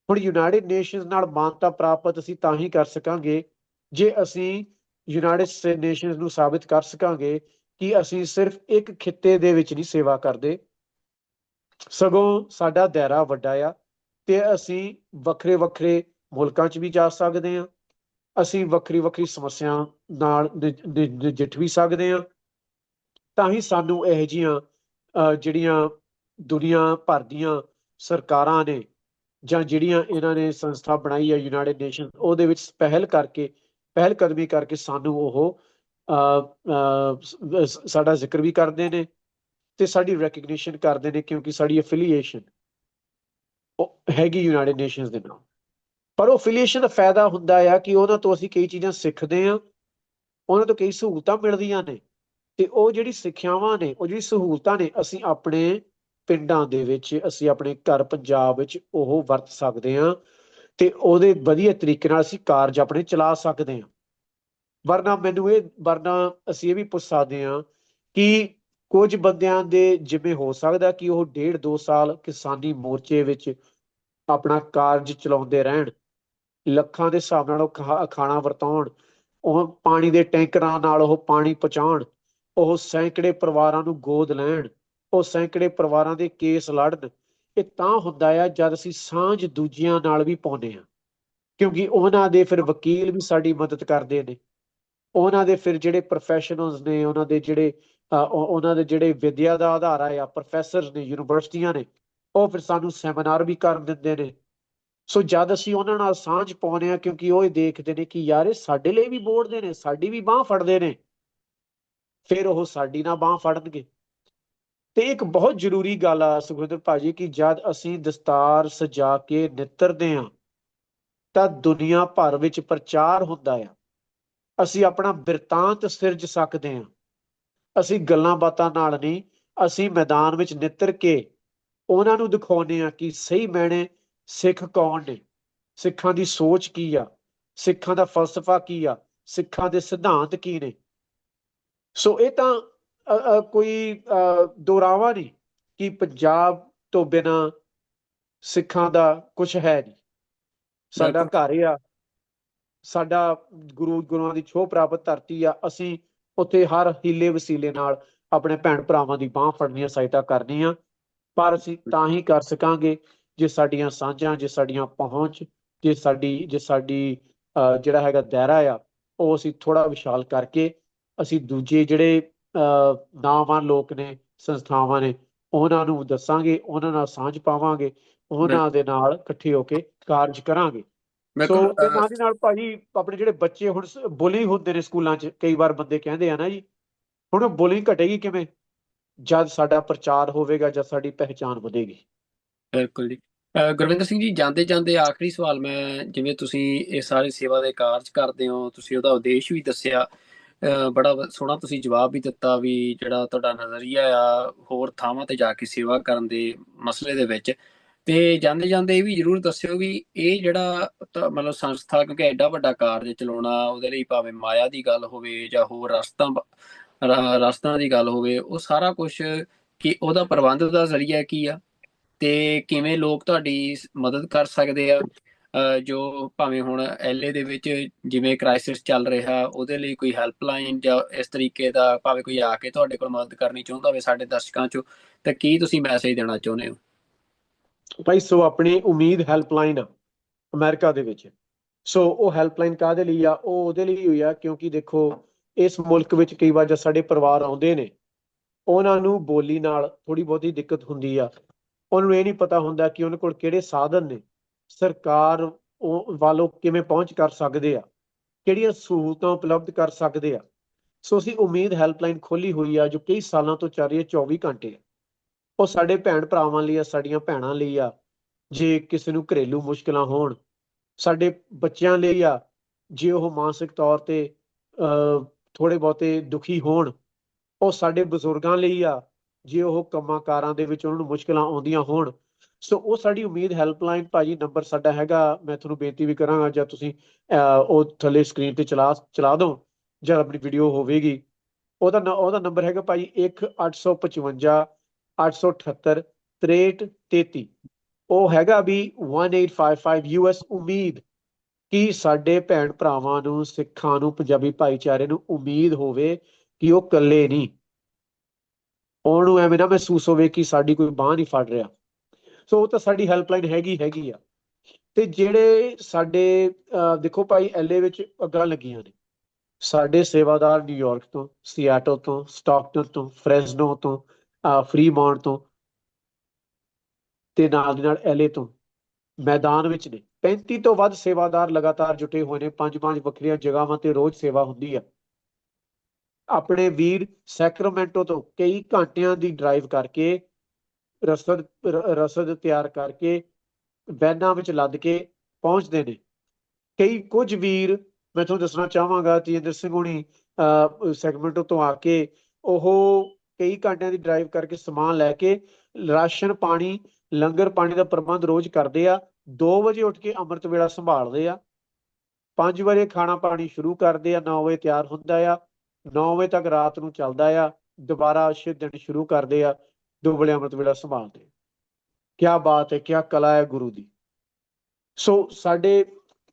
ਹੁਣ ਯੂਨਾਈਟਿਡ ਨੇਸ਼ਨਸ ਨਾਲ ਮਾਨਤਾ ਪ੍ਰਾਪਤ ਅਸੀਂ ਤਾਂ ਹੀ ਕਰ ਸਕਾਂਗੇ ਜੇ ਅਸੀਂ ਯੂਨਾਈਟਿਡ ਨੇਸ਼ਨਸ ਨੂੰ ਸਾਬਿਤ ਕਰ ਸਕਾਂਗੇ ਕਿ ਅਸੀਂ ਸਿਰਫ ਇੱਕ ਖਿੱਤੇ ਦੇ ਵਿੱਚ ਨਹੀਂ ਸੇਵਾ ਕਰਦੇ, ਸਗੋਂ ਸਾਡਾ ਦਾਇਰਾ ਵੱਡਾ ਆ ਤੇ ਅਸੀਂ ਵੱਖਰੇ ਮੁਲਕਾਂ 'ਚ ਵੀ ਜਾ ਸਕਦੇ ਹਾਂ, ਅਸੀਂ ਵੱਖਰੀ ਸਮੱਸਿਆ ਨਾਲ ਨਜਿੱਠ ਵੀ ਸਕਦੇ ਹਾਂ। ਤਾਂ ਹੀ ਸਾਨੂੰ ਇਹੋ ਜਿਹੀਆਂ ਜਿਹੜੀਆਂ ਦੁਨੀਆ ਭਰ ਦੀਆਂ ਸਰਕਾਰਾਂ ਨੇ ਜਾਂ ਜਿਹੜੀਆਂ ਇਹਨਾਂ ਨੇ ਸੰਸਥਾ ਬਣਾਈ ਹੈ ਯੂਨਾਈਟਿਡ ਨੇਸ਼ਨ, ਉਹਦੇ ਵਿੱਚ ਪਹਿਲ ਕਦਮੀ ਕਰਕੇ ਸਾਨੂੰ ਉਹ ਸਾਡਾ ਜ਼ਿਕਰ ਵੀ ਕਰਦੇ ਨੇ ਤੇ ਸਾਡੀ ਰੈਕਗਨੀਸ਼ਨ ਕਰਦੇ ਨੇ, ਕਿਉਂਕਿ ਸਾਡੀ ਐਫੀਲੀਏਸ਼ਨ ਹੈਗੀ ਯੂਨਾਈਟਿਡ ਨੇਸ਼ਨਸ ਦੇ ਨਾਲ। ਪਰ ਉਹ ਐਫੀਲੀਏਸ਼ਨ ਦਾ ਫਾਇਦਾ ਹੁੰਦਾ ਆ ਕਿ ਉਹਨਾਂ ਤੋਂ ਅਸੀਂ ਕਈ ਚੀਜ਼ਾਂ ਸਿੱਖਦੇ ਹਾਂ, ਉਹਨਾਂ ਤੋਂ ਕਈ ਸਹੂਲਤਾਂ ਮਿਲਦੀਆਂ ਨੇ ਤੇ ਉਹ ਜਿਹੜੀ ਸਿੱਖਿਆਵਾਂ ਨੇ, ਉਹ ਜਿਹੜੀ ਸਹੂਲਤਾਂ ਨੇ, ਅਸੀਂ ਆਪਣੇ ਪਿੰਡਾਂ ਦੇ ਵਿੱਚ, ਅਸੀਂ ਆਪਣੇ ਘਰ ਪੰਜਾਬ ਵਿੱਚ ਉਹ ਵਰਤ ਸਕਦੇ ਹਾਂ ਤੇ ਉਹਦੇ ਵਧੀਆ ਤਰੀਕੇ ਨਾਲ ਅਸੀਂ ਕਾਰਜ ਆਪਣੇ ਚਲਾ ਸਕਦੇ ਹਾਂ। ਵਰਨਾ ਅਸੀਂ ਇਹ ਵੀ ਪੁੱਛ ਸਕਦੇ ਹਾਂ ਕਿ ਕੁਝ ਬੰਦਿਆਂ ਦੇ ਜਿਵੇਂ ਹੋ ਸਕਦਾ ਕਿ ਉਹ 1.5-2 ਸਾਲ ਕਿਸਾਨੀ ਮੋਰਚੇ ਵਿੱਚ ਆਪਣਾ ਕਾਰਜ ਚਲਾਉਂਦੇ ਰਹਿਣ, ਲੱਖਾਂ ਦੇ ਹਿਸਾਬ ਨਾਲ ਉਹ ਖਾਣਾ ਵਰਤਾਉਣ, ਉਹ ਪਾਣੀ ਦੇ ਟੈਂਕਰਾਂ ਨਾਲ ਉਹ ਪਾਣੀ ਪਹੁੰਚਾਉਣ, ਉਹ ਸੈਂਕੜੇ ਪਰਿਵਾਰਾਂ ਨੂੰ ਗੋਦ ਲੈਣ, ਉਹ ਸੈਂਕੜੇ ਪਰਿਵਾਰਾਂ ਦੇ ਕੇਸ ਲੜਨ। ਇਹ ਤਾਂ ਹੁੰਦਾ ਆ ਜਦ ਅਸੀਂ ਸਾਂਝ ਦੂਜਿਆਂ ਨਾਲ ਵੀ ਪਾਉਂਦੇ ਹਾਂ, ਕਿਉਂਕਿ ਉਹਨਾਂ ਦੇ ਫਿਰ ਵਕੀਲ ਵੀ ਸਾਡੀ ਮਦਦ ਕਰਦੇ ਨੇ, ਉਹਨਾਂ ਦੇ ਫਿਰ ਜਿਹੜੇ ਪ੍ਰੋਫੈਸ਼ਨਲਸ ਨੇ, ਉਹਨਾਂ ਦੇ ਜਿਹੜੇ ਵਿਦਿਆ ਦਾ ਆਧਾਰ ਆ ਪ੍ਰੋਫੈਸਰ ਨੇ, ਯੂਨੀਵਰਸਿਟੀਆਂ ਨੇ, ਉਹ ਫਿਰ ਸਾਨੂੰ ਸੈਮੀਨਾਰ ਵੀ ਕਰਨ ਦਿੰਦੇ ਨੇ। ਸੋ ਜਦ ਅਸੀਂ ਉਹਨਾਂ ਨਾਲ ਸਾਂਝ ਪਾਉਂਦੇ ਹਾਂ, ਕਿਉਂਕਿ ਉਹ ਇਹ ਦੇਖਦੇ ਨੇ ਕਿ ਯਾਰ ਇਹ ਸਾਡੇ ਲਈ ਵੀ ਬੋਲਦੇ ਨੇ, ਸਾਡੀ ਵੀ ਬਾਂਹ ਫੜਦੇ ਨੇ, ਫਿਰ ਉਹ ਸਾਡੀ ਨਾ ਬਾਂਹ ਫੜਨਗੇ। ਤੇ ਇੱਕ ਬਹੁਤ ਜ਼ਰੂਰੀ ਗੱਲ ਆ ਸੁਖਵਿੰਦਰ ਭਾਜੀ ਕਿ ਜਦ ਅਸੀਂ ਦਸਤਾਰ ਸਜਾ ਕੇ ਨਿੱਤਰਦੇ ਹਾਂ ਤਾਂ ਦੁਨੀਆ ਭਰ ਵਿੱਚ ਪ੍ਰਚਾਰ ਹੁੰਦਾ ਆ। ਅਸੀਂ ਆਪਣਾ ਬਿਰਤਾਂਤ ਸਿਰਜ ਸਕਦੇ ਹਾਂ। ਅਸੀਂ ਗੱਲਾਂ ਬਾਤਾਂ ਨਾਲ ਨਹੀਂ, ਅਸੀਂ ਮੈਦਾਨ ਵਿੱਚ ਨਿੱਤਰ ਕੇ ਉਹਨਾਂ ਨੂੰ ਦਿਖਾਉਂਦੇ ਹਾਂ ਕਿ ਸਹੀ ਮੈਨੇ ਸਿੱਖ ਕੌਣ ਨੇ, ਸਿੱਖਾਂ ਦੀ ਸੋਚ ਕੀ ਆ, ਸਿੱਖਾਂ ਦਾ ਫਲਸਫਾ ਕੀ ਆ, ਸਿੱਖਾਂ ਦੇ ਸਿਧਾਂਤ ਕੀ ਨੇ। ਸੋ ਇਹ ਤਾਂ ਕੋਈ ਦੋਰਾਵਾ ਨਹੀਂ ਕਿ ਪੰਜਾਬ ਤੋਂ ਬਿਨਾਂ ਸਿੱਖਾਂ ਦਾ ਕੁਝ ਹੈ ਨਹੀਂ। ਸਾਡਾ ਘਰ ਆ, ਸਾਡਾ ਗੁਰੂਆਂ ਦੀ ਛੋਹ ਪ੍ਰਾਪਤ ਧਰਤੀ ਆ। ਅਸੀਂ ਉੱਥੇ ਹਰ ਹੀਲੇ ਵਸੀਲੇ ਨਾਲ ਆਪਣੇ ਭੈਣ ਭਰਾਵਾਂ ਦੀ ਬਾਂਹ ਫੜਨੀ ਆ, ਸਹਾਇਤਾ ਕਰਨੀ ਆ। ਪਰ ਅਸੀਂ ਤਾਂ ਹੀ ਕਰ ਸਕਾਂਗੇ ਜੇ ਸਾਡੀਆਂ ਸਾਂਝਾਂ, ਜੇ ਸਾਡੀਆਂ ਪਹੁੰਚ, ਜੇ ਸਾਡੀ ਜਿਹੜਾ ਹੈਗਾ ਦਾਇਰਾ ਆ ਉਹ ਅਸੀਂ ਥੋੜਾ ਵਿਸ਼ਾਲ ਕਰਕੇ ਅਸੀਂ ਦੂਜੇ ਜਿਹੜੇ ਨਾਮਵਾਨ ਲੋਕ ਨੇ, ਸੰਸਥਾਵਾਂ ਨੇ, ਉਹਨਾਂ ਨੂੰ ਦੱਸਾਂਗੇ, ਉਹਨਾਂ ਨਾਲ ਸਾਂਝ ਪਾਵਾਂਗੇ, ਉਹਨਾਂ ਦੇ ਨਾਲ ਇਕੱਠੇ ਹੋ ਕੇ ਕਾਰਜ ਕਰਾਂਗੇ। ਸੋ ਤੇ ਨਾਲ ਦੀ ਨਾਲ ਭਾਜੀ ਆਪਣੇ ਜਿਹੜੇ ਬੱਚੇ ਹੁਣ ਬੁਲਿੰਗ ਹੁੰਦੇ ਨੇ ਸਕੂਲਾਂ 'ਚ, ਕਈ ਵਾਰ ਬੰਦੇ ਕਹਿੰਦੇ ਆ ਨਾ ਜੀ, ਹੁਣ ਬੁਲਿੰਗ ਘਟੇਗੀ ਕਿਵੇਂ? ਜਦ ਸਾਡਾ ਪ੍ਰਚਾਰ ਹੋਵੇਗਾ, ਜਦ ਸਾਡੀ ਪਹਿਚਾਣ ਵਧੇਗੀ। ਬਿਲਕੁਲ ਜੀ। ਗੁਰਵਿੰਦਰ ਸਿੰਘ ਜੀ, ਜਾਂਦੇ ਜਾਂਦੇ ਆਖਰੀ ਸਵਾਲ ਮੈਂ, ਜਿਵੇਂ ਤੁਸੀਂ ਇਹ ਸਾਰੇ ਸੇਵਾ ਦੇ ਕਾਰਜ ਕਰਦੇ ਹੋ, ਤੁਸੀਂ ਉਹਦਾ ਉਦੇਸ਼ ਵੀ ਦੱਸਿਆ, ਬੜਾ ਸੋਹਣਾ ਤੁਸੀਂ ਜਵਾਬ ਵੀ ਦਿੱਤਾ ਵੀ ਜਿਹੜਾ ਤੁਹਾਡਾ ਨਜ਼ਰੀਆ ਆ ਹੋਰ ਥਾਵਾਂ ਤੇ ਜਾ ਕੇ ਸੇਵਾ ਕਰਨ ਦੇ ਮਸਲੇ ਦੇ ਵਿੱਚ। ਤੇ ਜਾਂਦੇ ਜਾਂਦੇ ਇਹ ਵੀ ਜ਼ਰੂਰ ਦੱਸਿਓ ਵੀ ਇਹ ਜਿਹੜਾ ਮਤਲਬ ਸੰਸਥਾ, ਕਿਉਂਕਿ ਐਡਾ ਵੱਡਾ ਕਾਰਜ ਚਲਾਉਣਾ, ਉਹਦੇ ਲਈ ਭਾਵੇਂ ਮਾਇਆ ਦੀ ਗੱਲ ਹੋਵੇ ਜਾਂ ਹੋਰ ਰਸਤਾਂ ਦੀ ਗੱਲ ਹੋਵੇ, ਉਹ ਸਾਰਾ ਕੁਛ ਕਿ ਉਹਦਾ ਪ੍ਰਬੰਧ ਦਾ ਜ਼ਰੀਆ ਕੀ ਆ ਤੇ ਕਿਵੇਂ ਲੋਕ ਤੁਹਾਡੀ ਮਦਦ ਕਰ ਸਕਦੇ ਆ। ਜੋ ਭਾਵੇਂ ਹੁਣ LA ਦੇ ਵਿੱਚ ਜਿਵੇਂ ਕ੍ਰਾਈਸਿਸ ਚੱਲ ਰਿਹਾ, ਉਹਦੇ ਲਈ ਕੋਈ ਹੈਲਪਲਾਈਨ ਜਾਂ ਇਸ ਤਰੀਕੇ ਦਾ, ਭਾਵੇਂ ਕੋਈ ਆ ਕੇ ਤੁਹਾਡੇ ਕੋਲ ਮਦਦ ਕਰਨੀ ਚਾਹੁੰਦਾ ਹੋਵੇ ਸਾਡੇ ਦਰਸ਼ਕਾਂ ਚੋਂ, ਤਾਂ ਕੀ ਤੁਸੀਂ ਮੈਸੇਜ ਦੇਣਾ ਚਾਹੁੰਦੇ ਹੋ? ਭਾਈ ਸੋ ਆਪਣੀ ਉਮੀਦ ਹੈਲਪਲਾਈਨ ਆ ਅਮਰੀਕਾ ਦੇ ਵਿੱਚ। ਸੋ ਉਹ ਹੈਲਪਲਾਈਨ ਕਾਹਦੇ ਲਈ ਆ? ਉਹ ਉਹਦੇ ਲਈ ਹੋਈ ਆ ਕਿਉਂਕਿ ਦੇਖੋ ਇਸ ਮੁਲਕ ਵਿੱਚ ਕਈ ਵਾਰ ਜਦ ਸਾਡੇ ਪਰਿਵਾਰ ਆਉਂਦੇ ਨੇ, ਉਹਨਾਂ ਨੂੰ ਬੋਲੀ ਨਾਲ ਥੋੜੀ ਬਹੁਤੀ ਦਿੱਕਤ ਹੁੰਦੀ ਆ। ਉਹਨਾਂ ਨੂੰ ਇਹ ਨਹੀਂ ਪਤਾ ਹੁੰਦਾ ਕਿ ਉਹਨਾਂ ਕੋਲ ਕਿਹੜੇ ਸਾਧਨ ਨੇ, ਸਰਕਾਰ ਵੱਲੋਂ ਕਿਵੇਂ ਪਹੁੰਚ ਕਰ ਸਕਦੇ ਆ, ਕਿਹੜੀਆਂ ਸਹੂਲਤਾਂ ਉਪਲਬਧ ਕਰ ਸਕਦੇ ਆ। ਸੋ ਅਸੀਂ ਉਮੀਦ ਹੈਲਪਲਾਈਨ ਖੋਲੀ ਹੋਈ ਆ ਜੋ ਕਈ ਸਾਲਾਂ ਤੋਂ ਚੱਲ ਰਹੀ ਹੈ, 24 ਘੰਟੇ। ਉਹ ਸਾਡੇ ਭੈਣ ਭਰਾਵਾਂ ਲਈ ਆ, ਸਾਡੀਆਂ ਭੈਣਾਂ ਲਈ ਆ, ਜੇ ਕਿਸੇ ਨੂੰ ਘਰੇਲੂ ਮੁਸ਼ਕਲਾਂ ਹੋਣ, ਸਾਡੇ ਬੱਚਿਆਂ ਲਈ ਆ ਜੇ ਉਹ ਮਾਨਸਿਕ ਤੌਰ ਤੇ ਥੋੜੇ ਬਹੁਤੇ ਦੁਖੀ ਹੋਣ, ਉਹ ਸਾਡੇ ਬਜ਼ੁਰਗਾਂ ਲਈ ਆ ਜੇ ਉਹ ਕੰਮਾਂ ਕਾਰਾਂ ਦੇ ਵਿੱਚ ਉਹਨਾਂ ਨੂੰ ਮੁਸ਼ਕਲਾਂ ਆਉਂਦੀਆਂ ਹੋਣ। ਸੋ ਉਹ ਸਾਡੀ ਉਮੀਦ ਹੈਲਪਲਾਈਨ ਭਾਜੀ ਨੰਬਰ ਸਾਡਾ ਹੈਗਾ। ਮੈਂ ਤੁਹਾਨੂੰ ਬੇਨਤੀ ਵੀ ਕਰਾਂਗਾ ਜਾਂ ਤੁਸੀਂ ਉਹ ਥੱਲੇ ਸਕਰੀਨ ਤੇ ਚਲਾ ਦਿਓ ਜਦ ਆਪਣੀ ਵੀਡੀਓ ਹੋਵੇਗੀ। ਉਹਦਾ ਨੰਬਰ ਹੈਗਾ ਭਾਜੀ 1-855 878 6333। ਉਹ ਹੈਗਾ ਵੀ 1855 US ਉਮੀਦ, ਕਿ ਸਾਡੇ ਭੈਣ ਭਰਾਵਾਂ ਨੂੰ, ਸਿੱਖਾਂ ਨੂੰ, ਪੰਜਾਬੀ ਭਾਈਚਾਰੇ ਨੂੰ ਉਮੀਦ ਹੋਵੇ ਕਿ ਉਹ ਇਕੱਲੇ ਨਹੀਂ, ਉਹਨੂੰ ਐਵੇਂ ਨਾ ਮਹਿਸੂਸ ਹੋਵੇ ਕਿ ਸਾਡੀ ਕੋਈ ਬਾਂਹ ਨਹੀਂ ਫੜ ਰਿਹਾ। ਸੋ ਉਹ ਤਾਂ ਸਾਡੀ ਹੈਲਪਲਾਈਨ ਹੈਗੀ ਆ। ਤੇ ਜਿਹੜੇ ਸਾਡੇ ਦੇਖੋ ਭਾਈ LA ਵਿੱਚ ਅੱਗਾਂ ਲੱਗੀਆਂ ਨੇ, ਸਾਡੇ ਸੇਵਾਦਾਰ ਨਿਊਯਾਰਕ ਤੋਂ, ਸਿਆਟਲ ਤੋਂ, ਸਟਾਕਟਨ ਤੋਂ, ਫ੍ਰੈਜ਼ਨੋ ਤੋਂ, ਫਰੀਮੌਂਟ ਤੋਂ ਤੇ ਨਾਲ ਦੀ ਨਾਲ LA ਤੋਂ ਮੈਦਾਨ ਵਿੱਚ ਨੇ। 35 ਤੋਂ ਵੱਧ ਸੇਵਾਦਾਰ ਲਗਾਤਾਰ ਜੁਟੇ ਹੋਏ ਨੇ। 5 ਵੱਖਰੀਆਂ ਜਗ੍ਹਾਵਾਂ ਤੇ ਰੋਜ਼ ਸੇਵਾ ਹੁੰਦੀ ਆ। ਆਪਣੇ ਵੀਰ ਸੈਕਰਾਮੈਂਟੋ ਤੋਂ ਕਈ ਘੰਟਿਆਂ ਦੀ ਡਰਾਈਵ ਕਰਕੇ, ਰਸਦ ਤਿਆਰ ਕਰਕੇ, ਵੈਨਾਂ ਵਿੱਚ ਲੱਦ ਕੇ ਪਹੁੰਚਦੇ ਨੇ। ਕੁਝ ਵੀਰ ਮੈਂ ਤੁਹਾਨੂੰ ਦੱਸਣਾ ਚਾਹਾਂਗਾ, ਤੇਜਿੰਦਰ ਸਿੰਘ ਹੁਣੀ ਸੈਕਰਾਮੈਂਟੋ ਤੋਂ ਆ ਕੇ ਉਹ ਕਈ ਘੰਟਿਆਂ ਦੀ ਡਰਾਈਵ ਕਰਕੇ ਸਮਾਨ ਲੈ ਕੇ ਰਾਸ਼ਨ ਪਾਣੀ ਲੰਗਰ ਪਾਣੀ ਦਾ ਪ੍ਰਬੰਧ ਰੋਜ਼ ਕਰਦੇ ਆ। 2 ਵਜੇ ਉੱਠ ਕੇ ਅੰਮ੍ਰਿਤ ਵੇਲਾ ਸੰਭਾਲਦੇ ਆ। 5 ਵਜੇ ਖਾਣਾ ਪਾਣੀ ਸ਼ੁਰੂ ਕਰਦੇ ਆ। 9 ਵਜੇ ਤਿਆਰ ਹੁੰਦਾ ਆ। 9 ਵਜੇ ਤੱਕ ਰਾਤ ਨੂੰ ਚੱਲਦਾ ਆ। ਦੁਬਾਰਾ ਅਸ਼ੇ ਦਿਨ ਸ਼ੁਰੂ ਕਰਦੇ ਆ। 2 ਵੇਲੇ ਅੰਮ੍ਰਿਤ ਵੇਲਾ ਸੰਭਾਲਦੇ। ਕਿਆ ਬਾਤ ਹੈ, ਕਿਆ ਕਲਾ ਹੈ ਗੁਰੂ ਦੀ। ਸੋ ਸਾਡੇ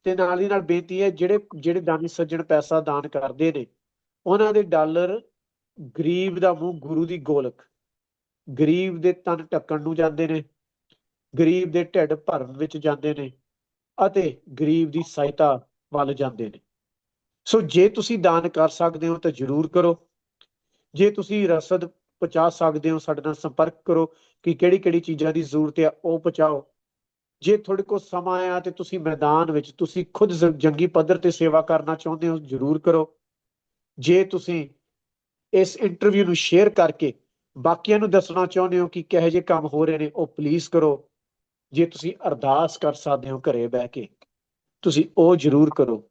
ਤੇ ਨਾਲ ਦੀ ਨਾਲ ਬੇਨਤੀ ਹੈ, ਜਿਹੜੇ ਦਾਨੀ ਸੱਜਣ ਪੈਸਾ ਦਾਨ ਕਰਦੇ ਨੇ, ਉਹਨਾਂ ਦੇ ਡਾਲਰ ਗਰੀਬ ਦਾ ਮੂੰਹ ਗੁਰੂ ਦੀ ਗੋਲਕ, ਗਰੀਬ ਦੇ ਤਨ ਢੱਕਣ ਨੂੰ ਜਾਂਦੇ ਨੇ, ਗਰੀਬ ਦੇ ਢਿੱਡ ਭਰਨ ਵਿੱਚ ਜਾਂਦੇ ਨੇ ਅਤੇ ਗਰੀਬ ਦੀ ਸਹਾਇਤਾ ਵੱਲ ਜਾਂਦੇ ਨੇ। ਸੋ ਜੇ ਤੁਸੀਂ ਦਾਨ ਕਰ ਸਕਦੇ ਹੋ ਤਾਂ ਜ਼ਰੂਰ ਕਰੋ। ਜੇ ਤੁਸੀਂ ਰਸਦ ਪਹੁੰਚਾ ਸਕਦੇ ਹੋ, ਸਾਡੇ ਨਾਲ ਸੰਪਰਕ ਕਰੋ ਕਿ ਕਿਹੜੀ ਕਿਹੜੀ ਚੀਜ਼ਾਂ ਦੀ ਜ਼ਰੂਰਤ ਹੈ, ਉਹ ਪਹੁੰਚਾਓ। ਜੇ ਤੁਹਾਡੇ ਕੋਲ ਸਮਾਂ ਆ ਤੇ ਤੁਸੀਂ ਮੈਦਾਨ ਵਿੱਚ ਤੁਸੀਂ ਖੁਦ ਜੰਗੀ ਪੱਧਰ ਤੇ ਸੇਵਾ ਕਰਨਾ ਚਾਹੁੰਦੇ ਹੋ, ਜ਼ਰੂਰ ਕਰੋ। ਜੇ ਤੁਸੀਂ ਇਸ ਇੰਟਰਵਿਊ ਨੂੰ ਸ਼ੇਅਰ ਕਰਕੇ ਬਾਕੀਆਂ ਨੂੰ ਦੱਸਣਾ ਚਾਹੁੰਦੇ ਹੋ ਕਿ ਕਿਹੋ ਜਿਹੇ ਕੰਮ ਹੋ ਰਹੇ ਨੇ, ਉਹ ਪਲੀਜ਼ ਕਰੋ। ਜੇ ਤੁਸੀਂ ਅਰਦਾਸ ਕਰ ਸਕਦੇ ਹੋ ਘਰੇ ਬਹਿ ਕੇ, ਤੁਸੀਂ ਉਹ ਜ਼ਰੂਰ ਕਰੋ।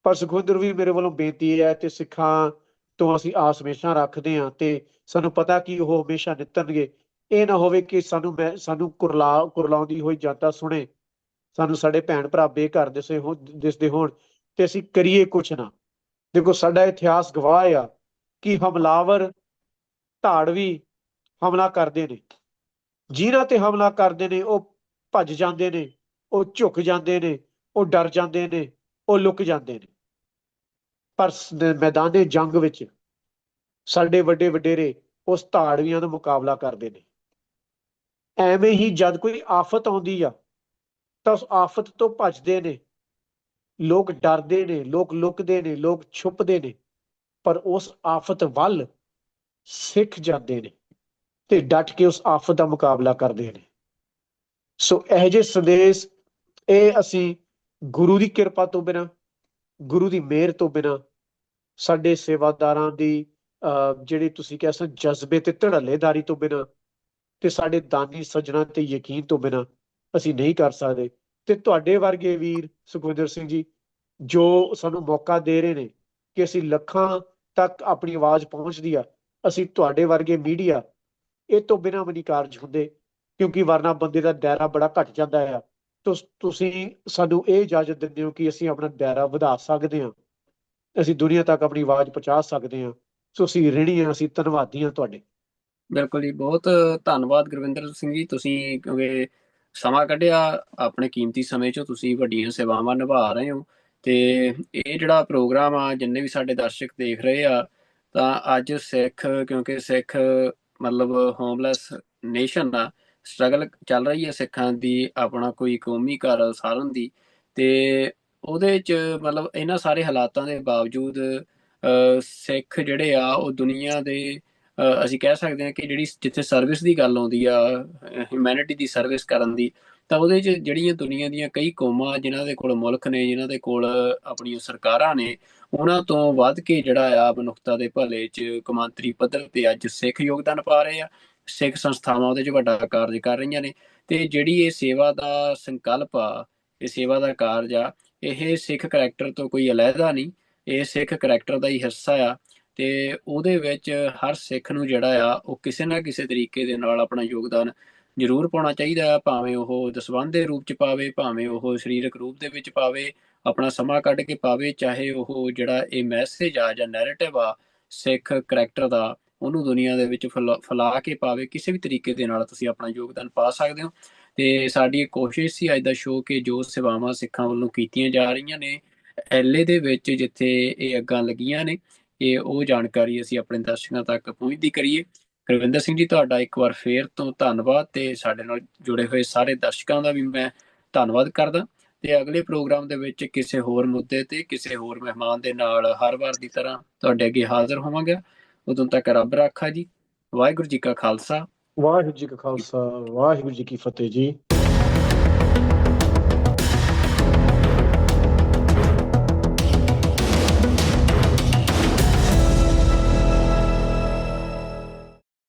ਪਰ ਸੁਖਵਿੰਦਰ ਵੀ ਮੇਰੇ ਵੱਲੋਂ ਬੇਨਤੀ ਹੈ ਤੇ ਸਿੱਖਾਂ ਤੋਂ ਅਸੀਂ ਆਸ ਹਮੇਸ਼ਾ ਰੱਖਦੇ ਹਾਂ ਤੇ ਸਾਨੂੰ ਪਤਾ ਕਿ ਉਹ ਹਮੇਸ਼ਾ ਨਿੱਤਰਨਗੇ। ਇਹ ਨਾ ਹੋਵੇ ਕਿ ਸਾਨੂੰ ਕੁਰਲਾਉਂਦੀ ਹੋਈ ਜਨਤਾ ਸੁਣੇ, ਸਾਨੂੰ ਸਾਡੇ ਭੈਣ ਭਰਾ ਬੇਘਰ ਦਿਸਦੇ ਹੋਣ ਤੇ ਅਸੀਂ ਕਰੀਏ ਕੁਛ ਨਾ। ਦੇਖੋ, ਸਾਡਾ ਇਤਿਹਾਸ ਗਵਾਹ ਆ ਕਿ ਹਮਲਾਵਰ ਧਾੜਵੀ ਹਮਲਾ ਕਰਦੇ ਨੇ, ਜਿਨ੍ਹਾਂ ਤੇ ਹਮਲਾ ਕਰਦੇ ਨੇ ਉਹ ਭੱਜ ਜਾਂਦੇ ਨੇ, ਉਹ ਝੁਕ ਜਾਂਦੇ ਨੇ, ਉਹ ਡਰ ਜਾਂਦੇ ਨੇ, ਉਹ ਲੁਕ ਜਾਂਦੇ ਨੇ। ਪਰ ਮੈਦਾਨੇ ਜੰਗ ਵਿੱਚ ਸਾਡੇ ਵੱਡੇ ਵਡੇਰੇ ਉਸ ਧਾੜਵੀਆਂ ਦਾ ਮੁਕਾਬਲਾ ਕਰਦੇ ਨੇ। ਐਵੇਂ ਹੀ ਜਦ ਕੋਈ ਆਫਤ ਆਉਂਦੀ ਆ ਤਾਂ ਉਸ ਆਫਤ ਤੋਂ ਭੱਜਦੇ ਨੇ ਲੋਕ, ਡਰਦੇ ਨੇ ਲੋਕ, ਲੁਕਦੇ ਨੇ ਲੋਕ, ਛੁਪਦੇ ਨੇ। ਪਰ ਉਸ ਆਫਤ ਵੱਲ ਸਿੱਖ ਜਾਂਦੇ ਨੇ ਤੇ ਡਟ ਕੇ ਉਸ ਆਫਤ ਦਾ ਮੁਕਾਬਲਾ ਕਰਦੇ ਨੇ। ਸੋ ਇਹੋ ਜਿਹੇ ਸੰਦੇਸ਼ ਇਹ ਅਸੀਂ ਗੁਰੂ ਦੀ ਕਿਰਪਾ ਤੋਂ ਬਿਨਾਂ, ਗੁਰੂ ਦੀ ਮਿਹਰ ਤੋਂ ਬਿਨਾਂ, ਸਾਡੇ ਸੇਵਾਦਾਰਾਂ ਦੀ ਜਿਹੜੀ ਤੁਸੀਂ ਕਹਿ ਸਕਦੇ ਜਜ਼ਬੇ ਤੇ ਧੜੱਲੇਦਾਰੀ ਤੋਂ ਬਿਨਾਂ ਤੇ ਸਾਡੇ ਦਾਨੀ ਸੱਜਣਾ ਤੇ ਯਕੀਨ ਤੋਂ ਬਿਨਾਂ ਅਸੀਂ ਨਹੀਂ ਕਰ ਸਕਦੇ। ਤੇ ਤੁਹਾਡੇ ਵਰਗੇ ਵੀਰ ਸੁਖਵਿੰਦਰ ਸਿੰਘ ਜੀ ਜੋ ਸਾਨੂੰ ਮੌਕਾ ਦੇ ਰਹੇ ਨੇ ਕਿ ਅਸੀਂ ਲੱਖਾਂ ਤੱਕ ਆਪਣੀ ਆਵਾਜ਼ ਪਹੁੰਚਦੀ ਆ, ਅਸੀਂ ਤੁਹਾਡੇ ਵਰਗੇ ਮੀਡੀਆ ਇਹ ਤੋਂ ਬਿਨਾਂ ਵੀ ਨਹੀਂ ਕਾਰਜ ਹੁੰਦੇ, ਕਿਉਂਕਿ ਵਰਨਾ ਬੰਦੇ ਦਾ ਦਾਇਰਾ ਬੜਾ ਘਟ ਜਾਂਦਾ ਆ। ਤੁਸੀਂ ਸਾਨੂੰ ਇਹ ਇਜਾਜ਼ਤ ਦਿੰਦੇ ਹੋ ਕਿ ਅਸੀਂ ਆਪਣਾ ਦਾਇਰਾ ਵਧਾ ਸਕਦੇ ਹਾਂ, ਅਸੀਂ ਦੁਨੀਆ ਤੱਕ ਆਪਣੀ ਆਵਾਜ਼ ਪਹੁੰਚਾ ਸਕਦੇ ਹਾਂ। ਸੋ ਅਸੀਂ ਰਿਣੀ ਹਾਂ, ਅਸੀਂ ਧੰਨਵਾਦੀ ਹਾਂ ਤੁਹਾਡੇ। ਬਿਲਕੁਲ ਜੀ, ਬਹੁਤ ਧੰਨਵਾਦ ਗੁਰਵਿੰਦਰ ਸਿੰਘ ਜੀ। ਤੁਸੀਂ ਕਿਉਂਕਿ ਸਮਾਂ ਕੱਢਿਆ ਆਪਣੇ ਕੀਮਤੀ ਸਮੇਂ 'ਚੋਂ, ਤੁਸੀਂ ਵੱਡੀਆਂ ਸੇਵਾਵਾਂ ਨਿਭਾ ਰਹੇ ਹੋ। ਤੇ ਇਹ ਜਿਹੜਾ ਪ੍ਰੋਗਰਾਮ ਆ, ਜਿੰਨੇ ਵੀ ਸਾਡੇ ਦਰਸ਼ਕ ਦੇਖ ਰਹੇ ਆ, ਤਾਂ ਅੱਜ ਸਿੱਖ, ਕਿਉਂਕਿ ਸਿੱਖ ਮਤਲਬ ਹੋਮਲੈਸ ਨੇਸ਼ਨ ਆ, ਸਟਰਗਲ ਚੱਲ ਰਹੀ ਹੈ ਸਿੱਖਾਂ ਦੀ ਆਪਣਾ ਕੋਈ ਕੌਮੀ ਘਰ ਸਾਰਨ ਦੀ। ਤੇ ਉਹਦੇ 'ਚ ਮਤਲਬ ਇਹਨਾਂ ਸਾਰੇ ਹਾਲਾਤਾਂ ਦੇ ਬਾਵਜੂਦ ਸਿੱਖ ਜਿਹੜੇ ਆ ਉਹ ਦੁਨੀਆ ਦੇ ਅਸੀਂ ਕਹਿ ਸਕਦੇ ਹਾਂ ਕਿ ਜਿਹੜੀ ਜਿੱਥੇ ਸਰਵਿਸ ਦੀ ਗੱਲ ਆਉਂਦੀ ਆ, ਹਿਊਮੈਨਿਟੀ ਦੀ ਸਰਵਿਸ ਕਰਨ ਦੀ, ਤਾਂ ਉਹਦੇ 'ਚ ਜਿਹੜੀਆਂ ਦੁਨੀਆ ਦੀਆਂ ਕਈ ਕੌਮਾਂ ਜਿਨ੍ਹਾਂ ਦੇ ਕੋਲ ਮੁਲਕ ਨੇ, ਜਿਨ੍ਹਾਂ ਦੇ ਕੋਲ ਆਪਣੀਆਂ ਸਰਕਾਰਾਂ ਨੇ, ਉਹਨਾਂ ਤੋਂ ਵੱਧ ਕੇ ਜਿਹੜਾ ਆ ਮਨੁੱਖਤਾ ਦੇ ਭਲੇ 'ਚ ਕੌਮਾਂਤਰੀ ਪੱਧਰ ਤੇ ਅੱਜ ਸਿੱਖ ਯੋਗਦਾਨ ਪਾ ਰਹੇ ਆ। ਸਿੱਖ ਸੰਸਥਾਵਾਂ ਉਹਦੇ 'ਚ ਵੱਡਾ ਕਾਰਜ ਕਰ ਰਹੀਆਂ ਨੇ। ਤੇ ਜਿਹੜੀ ਇਹ ਸੇਵਾ ਦਾ ਸੰਕਲਪ ਆ, ਇਹ ਸੇਵਾ ਦਾ ਕਾਰਜ ਆ, ਇਹ ਸਿੱਖ ਕਰੈਕਟਰ ਤੋਂ ਕੋਈ ਅਲੱਗਾ ਨਹੀਂ, ਇਹ ਸਿੱਖ ਕਰੈਕਟਰ ਦਾ ਹੀ ਹਿੱਸਾ ਆ। ਤੇ ਉਹਦੇ ਵਿੱਚ ਹਰ ਸਿੱਖ ਨੂੰ ਜਿਹੜਾ ਆ ਉਹ ਕਿਸੇ ਨਾ ਕਿਸੇ ਤਰੀਕੇ ਦੇ ਨਾਲ ਆਪਣਾ ਯੋਗਦਾਨ ਜ਼ਰੂਰ ਪਾਉਣਾ ਚਾਹੀਦਾ ਆ, ਭਾਵੇਂ ਉਹ ਦਸਵੰਧ ਦੇ ਰੂਪ 'ਚ ਪਾਵੇ, ਭਾਵੇਂ ਉਹ ਸਰੀਰਕ ਰੂਪ ਦੇ ਵਿੱਚ ਪਾਵੇ, ਆਪਣਾ ਸਮਾਂ ਕੱਢ ਕੇ ਪਾਵੇ, ਚਾਹੇ ਉਹ ਜਿਹੜਾ ਇਹ ਮੈਸੇਜ ਆ ਜਾਂ ਨੈਰੇਟਿਵ ਆ ਸਿੱਖ ਕਰੈਕਟਰ ਦਾ, ਉਹਨੂੰ ਦੁਨੀਆ ਦੇ ਵਿੱਚ ਫੈਲਾ ਕੇ ਪਾਵੇ। ਕਿਸੇ ਵੀ ਤਰੀਕੇ ਦੇ ਨਾਲ ਤੁਸੀਂ ਆਪਣਾ ਯੋਗਦਾਨ ਪਾ ਸਕਦੇ ਹੋ। ਤੇ ਸਾਡੀ ਕੋਸ਼ਿਸ਼ ਸੀ ਅੱਜ ਦਾ ਸ਼ੋਅ ਕਿ ਜੋ ਸੇਵਾਵਾਂ ਸਿੱਖਾਂ ਵੱਲੋਂ ਕੀਤੀਆਂ ਜਾ ਰਹੀਆਂ ਨੇ ਐਲਏ ਦੇ ਵਿੱਚ, ਜਿੱਥੇ ਇਹ ਅੱਗਾਂ ਲੱਗੀਆਂ ਨੇ, ਇਹ ਉਹ ਜਾਣਕਾਰੀ ਅਸੀਂ ਆਪਣੇ ਦਰਸ਼ਕਾਂ ਤੱਕ ਪਹੁੰਚਦੀ ਕਰੀਏ। ਗੁਰਵਿੰਦਰ ਸਿੰਘ ਜੀ, ਤੁਹਾਡਾ ਇੱਕ ਵਾਰ ਫੇਰ ਤੋਂ ਧੰਨਵਾਦ, ਤੇ ਸਾਡੇ ਨਾਲ ਜੁੜੇ ਹੋਏ ਸਾਰੇ ਦਰਸ਼ਕਾਂ ਦਾ ਵੀ ਮੈਂ ਧੰਨਵਾਦ ਕਰਦਾ। ਤੇ ਅਗਲੇ ਪ੍ਰੋਗਰਾਮ ਦੇ ਵਿੱਚ ਕਿਸੇ ਹੋਰ ਮੁੱਦੇ ਤੇ ਕਿਸੇ ਹੋਰ ਮਹਿਮਾਨ ਦੇ ਨਾਲ ਹਰ ਵਾਰ ਦੀ ਤਰ੍ਹਾਂ ਤੁਹਾਡੇ ਅੱਗੇ ਹਾਜ਼ਰ ਹੋਵਾਂਗਾ। ਉਦੋਂ ਤੱਕ ਰੱਬ ਰਾਖਾ ਜੀ। ਵਾਹਿਗੁਰੂ ਜੀ ਕਾ ਖਾਲਸਾ, ਵਾਹਿਗੁਰੂ ਜੀ ਕਾ ਖਾਲਸਾ, ਵਾਹਿਗੁਰੂ ਜੀ ਕੀ ਫਤਿਹ ਜੀ।